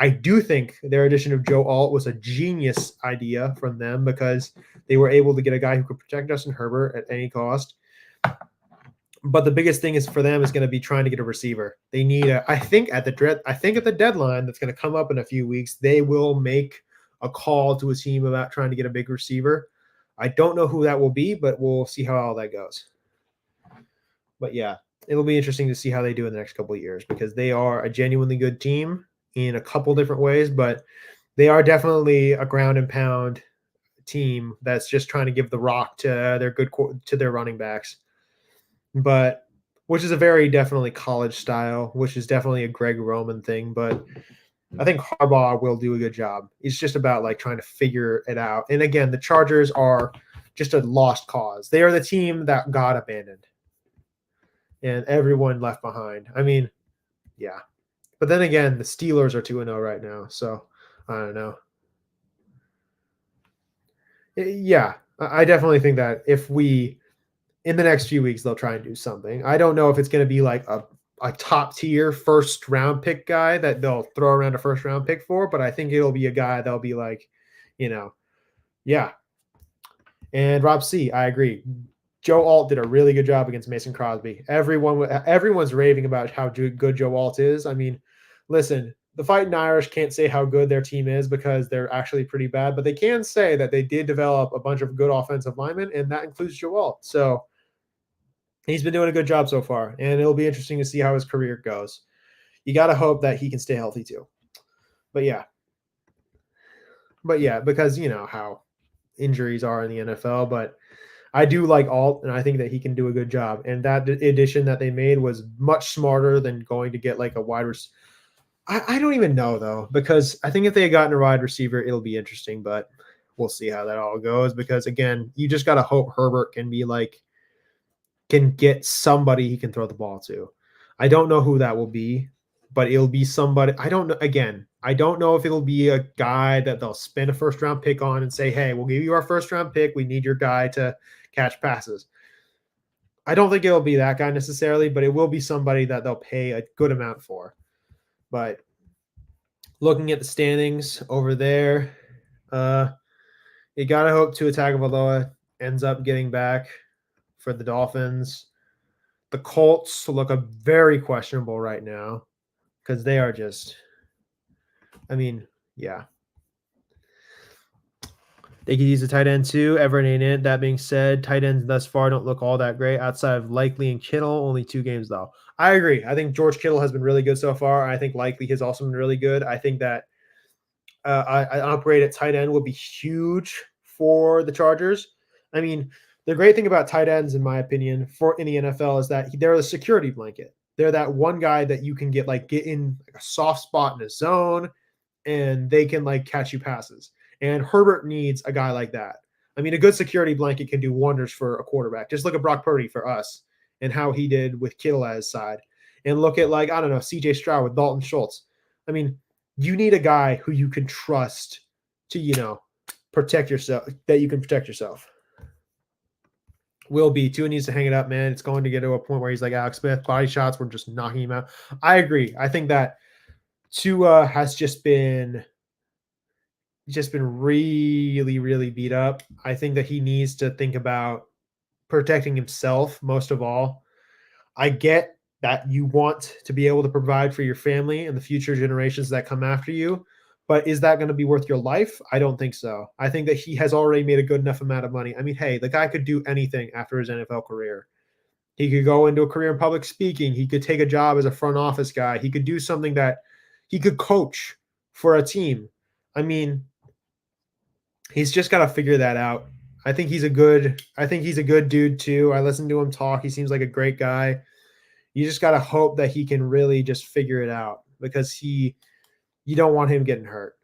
I do think their addition of Joe Alt was a genius idea from them because they were able to get a guy who could protect Justin Herbert at any cost. But the biggest thing is for them is going to be trying to get a receiver. They need I think at the deadline that's going to come up in a few weeks, they will make a call to a team about trying to get a big receiver. I don't know who that will be, but we'll see how all that goes. But yeah, it'll be interesting to see how they do in the next couple of years because they are a genuinely good team in a couple different ways, but they are definitely a ground and pound team that's just trying to give the rock to their running backs. But which is a very definitely college style, which is definitely a Greg Roman thing. But I think Harbaugh will do a good job. It's just about like trying to figure it out. And again, the Chargers are just a lost cause. They are the team that got abandoned and everyone left behind. I mean, yeah. But then again, the Steelers are 2-0 right now. So I don't know. Yeah, I definitely think that if we in the next few weeks they'll try and do something. I don't know if it's going to be like a top tier first round pick guy that they'll throw around a first round pick for, but I think it'll be a guy that'll be like, yeah. And Rob C, I agree. Joe Alt did a really good job against Mason Crosby. Everyone's raving about how good Joe Alt is. I mean, listen, the Fighting Irish can't say how good their team is because they're actually pretty bad, but they can say that they did develop a bunch of good offensive linemen, and that includes Joe Alt. So he's been doing a good job so far, and it'll be interesting to see how his career goes. You got to hope that he can stay healthy too. But yeah, because you know how injuries are in the NFL, but I do like Alt, and I think that he can do a good job. And that addition that they made was much smarter than going to get like a wide receiver. I don't even know though, because I think if they had gotten a wide receiver, it'll be interesting, but we'll see how that all goes. Because again, you just gotta hope Herbert can get somebody he can throw the ball to. I don't know who that will be, but it'll be somebody. I don't know. Again, I don't know if it'll be a guy that they'll spend a first round pick on and say, hey, we'll give you our first round pick. We need your guy to catch passes. I don't think it'll be that guy necessarily, but it will be somebody that they'll pay a good amount for. But looking at the standings over there, you got to hope Tua Tagovailoa ends up getting back for the Dolphins. The Colts look very questionable right now because they are just, yeah. They could use a tight end too. Everett ain't it. That being said, tight ends thus far don't look all that great outside of Likely and Kittle. Only 2 games though. I agree. I think George Kittle has been really good so far. I think Likely has also been really good. I think that an upgrade at tight end will be huge for the Chargers. I mean, the great thing about tight ends, in my opinion, in the NFL is that they're the security blanket. They're that one guy that you can get in a soft spot in a zone, and they can catch you passes. And Herbert needs a guy like that. I mean, a good security blanket can do wonders for a quarterback. Just look at Brock Purdy for us and how he did with Kittle at his side. And look at, CJ Stroud with Dalton Schultz. I mean, you need a guy who you can trust to, protect yourself, that you can protect yourself. Will be. Tua needs to hang it up, man. It's going to get to a point where he's like Alex Smith. Body shots were just knocking him out. I agree. I think that Tua has just been really, really beat up. I think that he needs to think about protecting himself most of all. I get that you want to be able to provide for your family and the future generations that come after you, but is that going to be worth your life? I don't think so. I think that he has already made a good enough amount of money. I mean, hey, the guy could do anything after his NFL career. He could go into a career in public speaking. He could take a job as a front office guy. He could do something that he could coach for a team. I mean, he's just got to figure that out. I think he's a good dude too. I listened to him talk. He seems like a great guy. You just got to hope that he can really just figure it out because you don't want him getting hurt.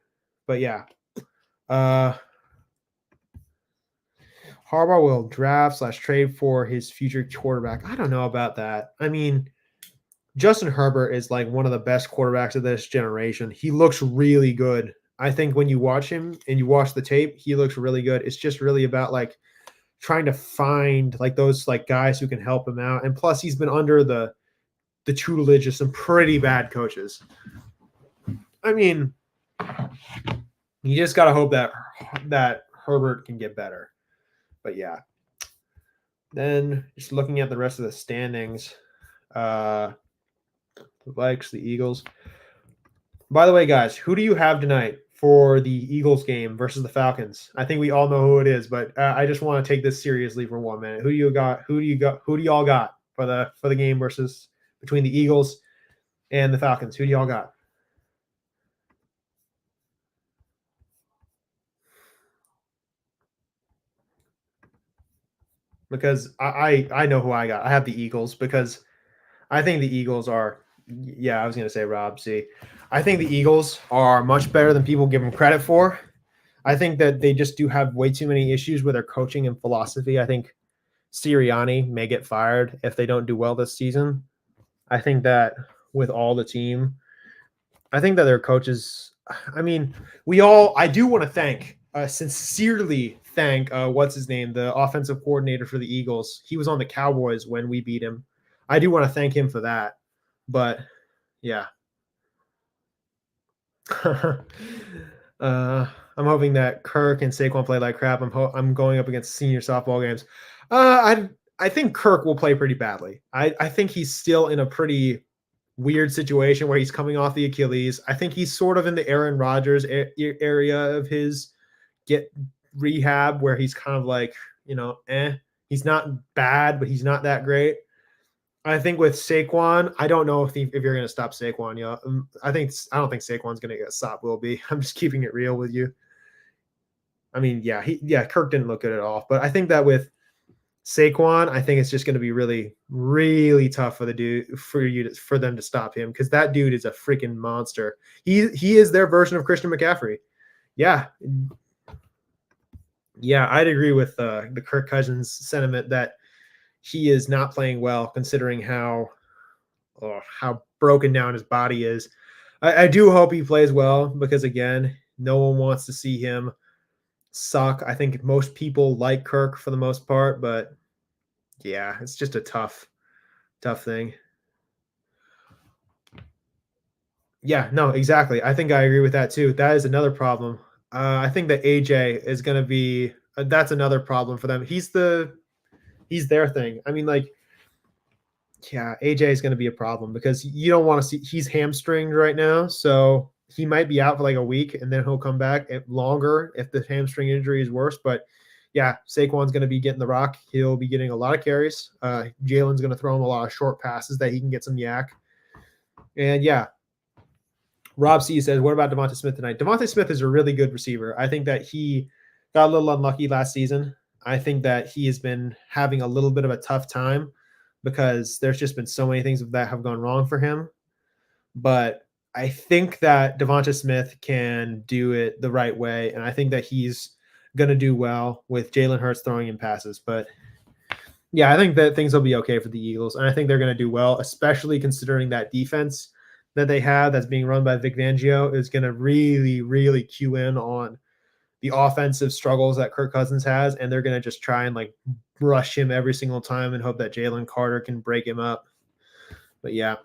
But yeah. Harbaugh will draft / trade for his future quarterback. I don't know about that. I mean, Justin Herbert is one of the best quarterbacks of this generation. He looks really good. I think when you watch him and you watch the tape, he looks really good. It's just really about trying to find those guys who can help him out. And plus he's been under the tutelage of some pretty bad coaches. I mean, you just got to hope that Herbert can get better. But yeah. Then just looking at the rest of the standings, the Vikes, the Eagles. By the way, guys, who do you have tonight for the Eagles game versus the Falcons? I think we all know who it is, but I just want to take this seriously for 1 minute. Who do y'all got for the game between the Eagles and the Falcons? Who do y'all got? Because I know who I got. I have the Eagles because I think the Eagles are. Yeah, I was going to say Rob C. I think the Eagles are much better than people give them credit for. I think that they just do have way too many issues with their coaching and philosophy. I think Sirianni may get fired if they don't do well this season. I think that with all the team, I think that their coaches, I mean, I do want to sincerely thank what's his name, the offensive coordinator for the Eagles. He was on the Cowboys when we beat him. I do want to thank him for that. But yeah. I'm hoping that Kirk and Saquon play like crap. I'm going up against senior softball games. I think Kirk will play pretty badly. I think he's still in a pretty weird situation where he's coming off the Achilles. I think he's sort of in the Aaron Rodgers area of his get rehab where he's kind of like, he's not bad, but he's not that great. I think with Saquon, I don't know if you're going to stop Saquon. I don't think Saquon's going to get stopped. Will be. I'm just keeping it real with you. I mean, Kirk didn't look good at all, but I think that with Saquon, I think it's just going to be really, really tough for for them to stop him because that dude is a freaking monster. He is their version of Christian McCaffrey. Yeah, I'd agree with the Kirk Cousins sentiment that he is not playing well considering how broken down his body is. I do hope he plays well because again, no one wants to see him suck. I think most people like Kirk for the most part, but yeah, it's just a tough thing. Yeah, no, exactly. I think I agree with that too. That is another problem. I think that AJ is going to be that's another problem for them. He's their thing. I mean, like, yeah, AJ is going to be a problem because you don't want to see he's hamstringed right now, so he might be out for like a week and then he'll come back longer if the hamstring injury is worse. But yeah, Saquon's going to be getting the rock. He'll be getting a lot of carries. Jalen's going to throw him a lot of short passes that he can get some yak. And yeah, Rob C says, what about Devonta Smith tonight? Devonta Smith is a really good receiver. I think that he got a little unlucky last season. I think that he has been having a little bit of a tough time because there's just been so many things that have gone wrong for him. But I think that Devonta Smith can do it the right way, and I think that he's going to do well with Jalen Hurts throwing in passes. But yeah, I think that things will be okay for the Eagles, and I think they're going to do well, especially considering that defense that they have that's being run by Vic Fangio is going to really, really cue in on the offensive struggles that Kirk Cousins has, and they're going to just try and like rush him every single time and hope that Jalen Carter can break him up. But yeah.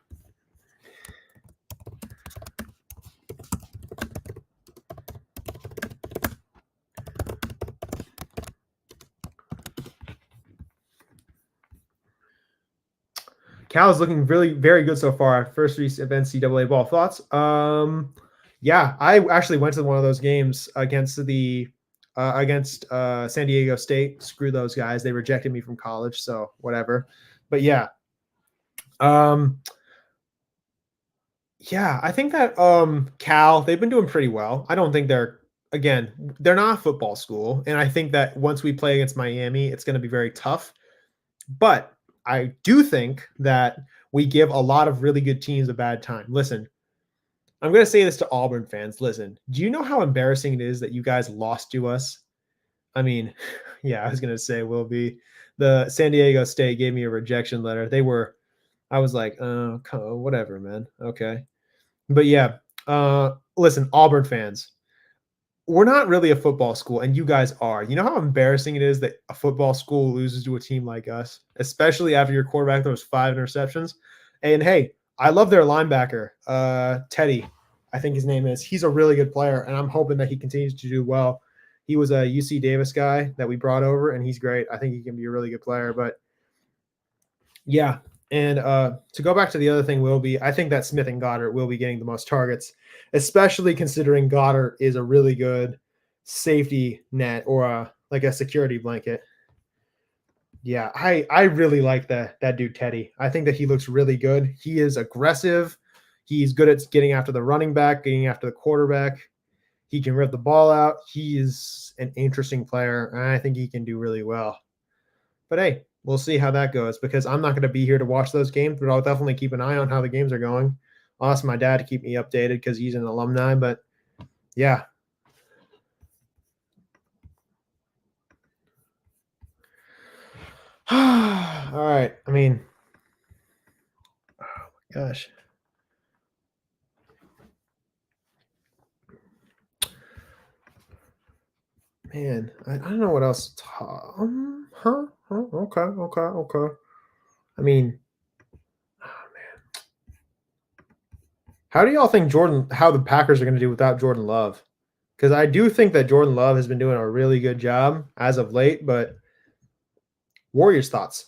Cal is looking really very good so far. First race of NCAA ball. Thoughts? Yeah, I actually went to one of those games against San Diego State. Screw those guys. They rejected me from college, so whatever. But yeah. Yeah, I think that Cal, they've been doing pretty well. I don't think they're not a football school, and I think that once we play against Miami, it's going to be very tough. But I do think that we give a lot of really good teams a bad time. Listen, I'm going to say this to Auburn fans. Listen, do you know how embarrassing it is that you guys lost to us? I mean, yeah, I was going to say, will be the San Diego State gave me a rejection letter. I was like, whatever, man. Okay. But yeah, listen, Auburn fans, we're not really a football school, and you guys are. You know how embarrassing it is that a football school loses to a team like us, especially after your quarterback throws 5 interceptions. And hey, I love their linebacker, Teddy, I think his name is. He's a really good player, and I'm hoping that he continues to do well. He was a UC Davis guy that we brought over, and he's great. I think he can be a really good player. But yeah, and to go back to the other thing, I think that Smith and Goddard will be getting the most targets, especially considering Goddard is a really good safety net or like a security blanket. Yeah, I really like that dude Teddy. I think that he looks really good. He is aggressive. He's good at getting after the running back, getting after the quarterback. He can rip the ball out. He is an interesting player, and I think he can do really well. But hey, we'll see how that goes because I'm not going to be here to watch those games, but I'll definitely keep an eye on how the games are going. I'll ask my dad to keep me updated because he's an alumni. But yeah. All right. I mean, oh my gosh. Man, I don't know what else. Okay. I mean, oh, man. How do y'all think how the Packers are going to do without Jordan Love? Because I do think that Jordan Love has been doing a really good job as of late, but Warriors thoughts.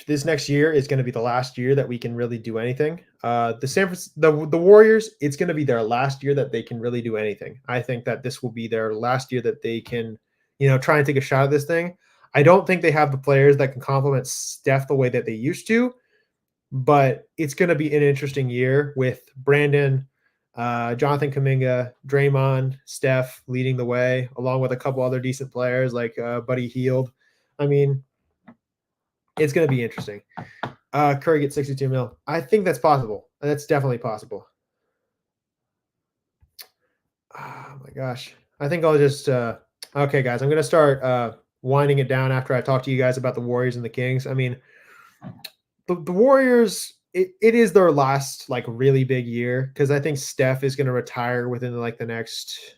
This next year is going to be the last year that we can really do anything. The Warriors, it's going to be their last year that they can really do anything. I think that this will be their last year that they can, try and take a shot at this thing. I don't think they have the players that can complement Steph the way that they used to, but it's going to be an interesting year with Brandon, Jonathan Kuminga, Draymond, Steph leading the way, along with a couple other decent players like Buddy Hield. I mean, it's going to be interesting. Curry gets 62 mil. I think that's possible. That's definitely possible. Oh my gosh. I think I'll just okay, guys. I'm gonna start winding it down after I talk to you guys about the Warriors and the Kings. I mean, the Warriors, it is their last like really big year because I think Steph is gonna retire within like the next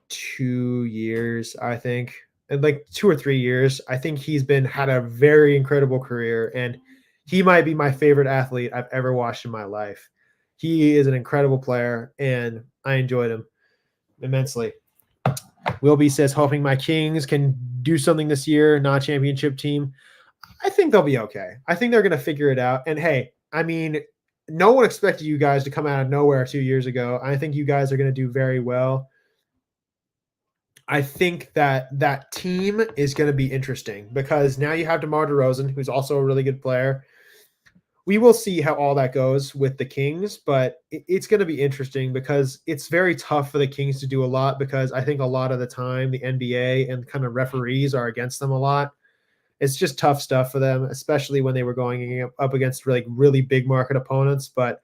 2 years, I think. In like 2 or 3 years. I think he's had a very incredible career, and he might be my favorite athlete I've ever watched in my life. He is an incredible player, and I enjoyed him immensely. Wilby says, hoping my Kings can do something this year, not championship team. I think they'll be okay. I think they're going to figure it out. And hey, I mean, no one expected you guys to come out of nowhere 2 years ago. I think you guys are going to do very well. I think that team is going to be interesting because now you have DeMar DeRozan, who's also a really good player. We will see how all that goes with the Kings, but it's going to be interesting because it's very tough for the Kings to do a lot because I think a lot of the time the NBA and kind of referees are against them a lot. It's just tough stuff for them, especially when they were going up against really big market opponents. But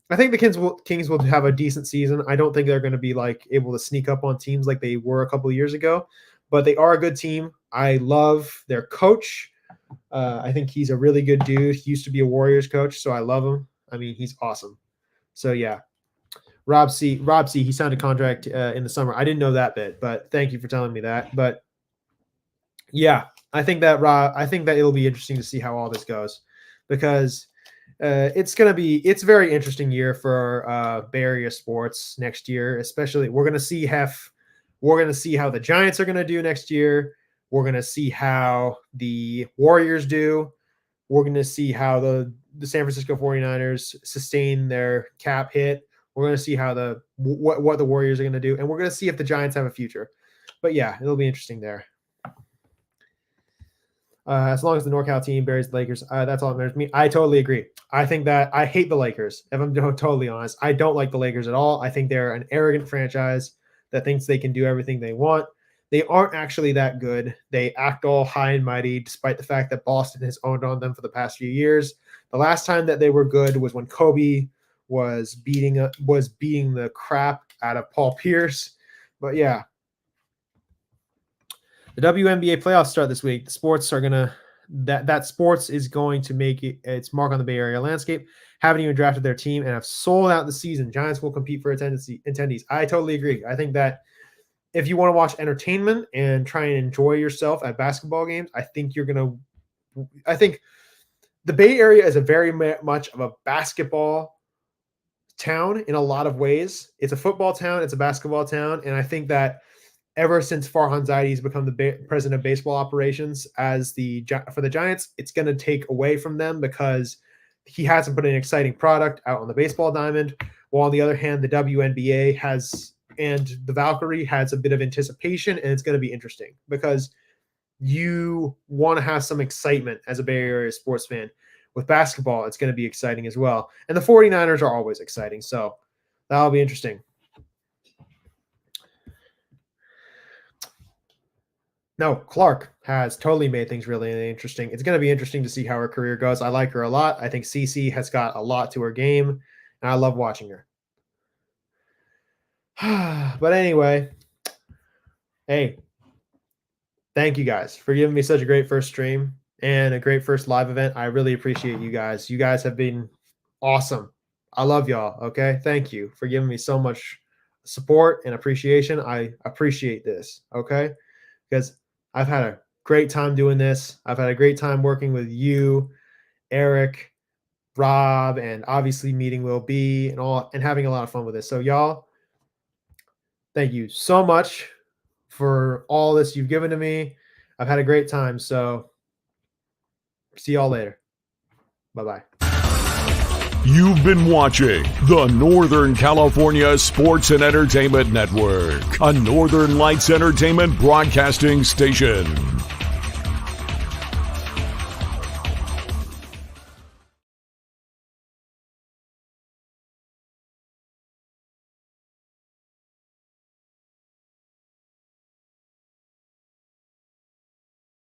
I think the Kings will have a decent season. I don't think they're going to be like able to sneak up on teams like they were a couple of years ago, but they are a good team. I love their coach. I think he's a really good dude. He used to be a Warriors coach, so I love him. I mean, he's awesome. So yeah, Rob C. He signed a contract in the summer. I didn't know that bit, but thank you for telling me that. But yeah, I think that it'll be interesting to see how all this goes because it's a very interesting year for Bay Area sports next year. Especially, we're gonna see how the Giants are gonna do next year. We're gonna see how the Warriors do. We're gonna see how the San Francisco 49ers sustain their cap hit. We're gonna see how what the Warriors are gonna do, and we're gonna see if the Giants have a future. But yeah, it'll be interesting there. As long as the NorCal team buries the Lakers, that's all that matters to me. I totally agree. I think that I hate the Lakers. If I'm totally honest, I don't like the Lakers at all. I think they're an arrogant franchise that thinks they can do everything they want. They aren't actually that good. They act all high and mighty, despite the fact that Boston has owned on them for the past few years. The last time that they were good was when Kobe was beating the crap out of Paul Pierce. But yeah, the WNBA playoffs start this week. The sports are gonna that sports is going to make its mark on the Bay Area landscape. Haven't even drafted their team and have sold out the season. Giants will compete for attendees. I totally agree. I think that if you want to watch entertainment and try and enjoy yourself at basketball games, I think the Bay Area is a very much of a basketball town in a lot of ways. It's a football town, it's a basketball town, and I think that ever since Farhan Zaidi has become the president of baseball operations for the Giants, it's going to take away from them because he hasn't put an exciting product out on the baseball diamond. While on the other hand, the WNBA and the Valkyrie has a bit of anticipation, and it's going to be interesting because you want to have some excitement as a Bay Area sports fan. With basketball, it's going to be exciting as well. And the 49ers are always exciting, so that'll be interesting. No, Clark has totally made things really interesting. It's going to be interesting to see how her career goes. I like her a lot. I think Cece has got a lot to her game, and I love watching her. But anyway, hey, thank you guys for giving me such a great first stream and a great first live event. I really appreciate you guys. You guys have been awesome. I love y'all. Okay. Thank you for giving me so much support and appreciation. I appreciate this, okay? Because I've had a great time doing this. I've had a great time working with you, Eric, Rob, and obviously meeting Will B and having a lot of fun with this. So y'all, thank you so much for all this you've given to me. I've had a great time. So see y'all later. Bye-bye. You've been watching the Northern California Sports and Entertainment Network, a Northern Lights Entertainment broadcasting station.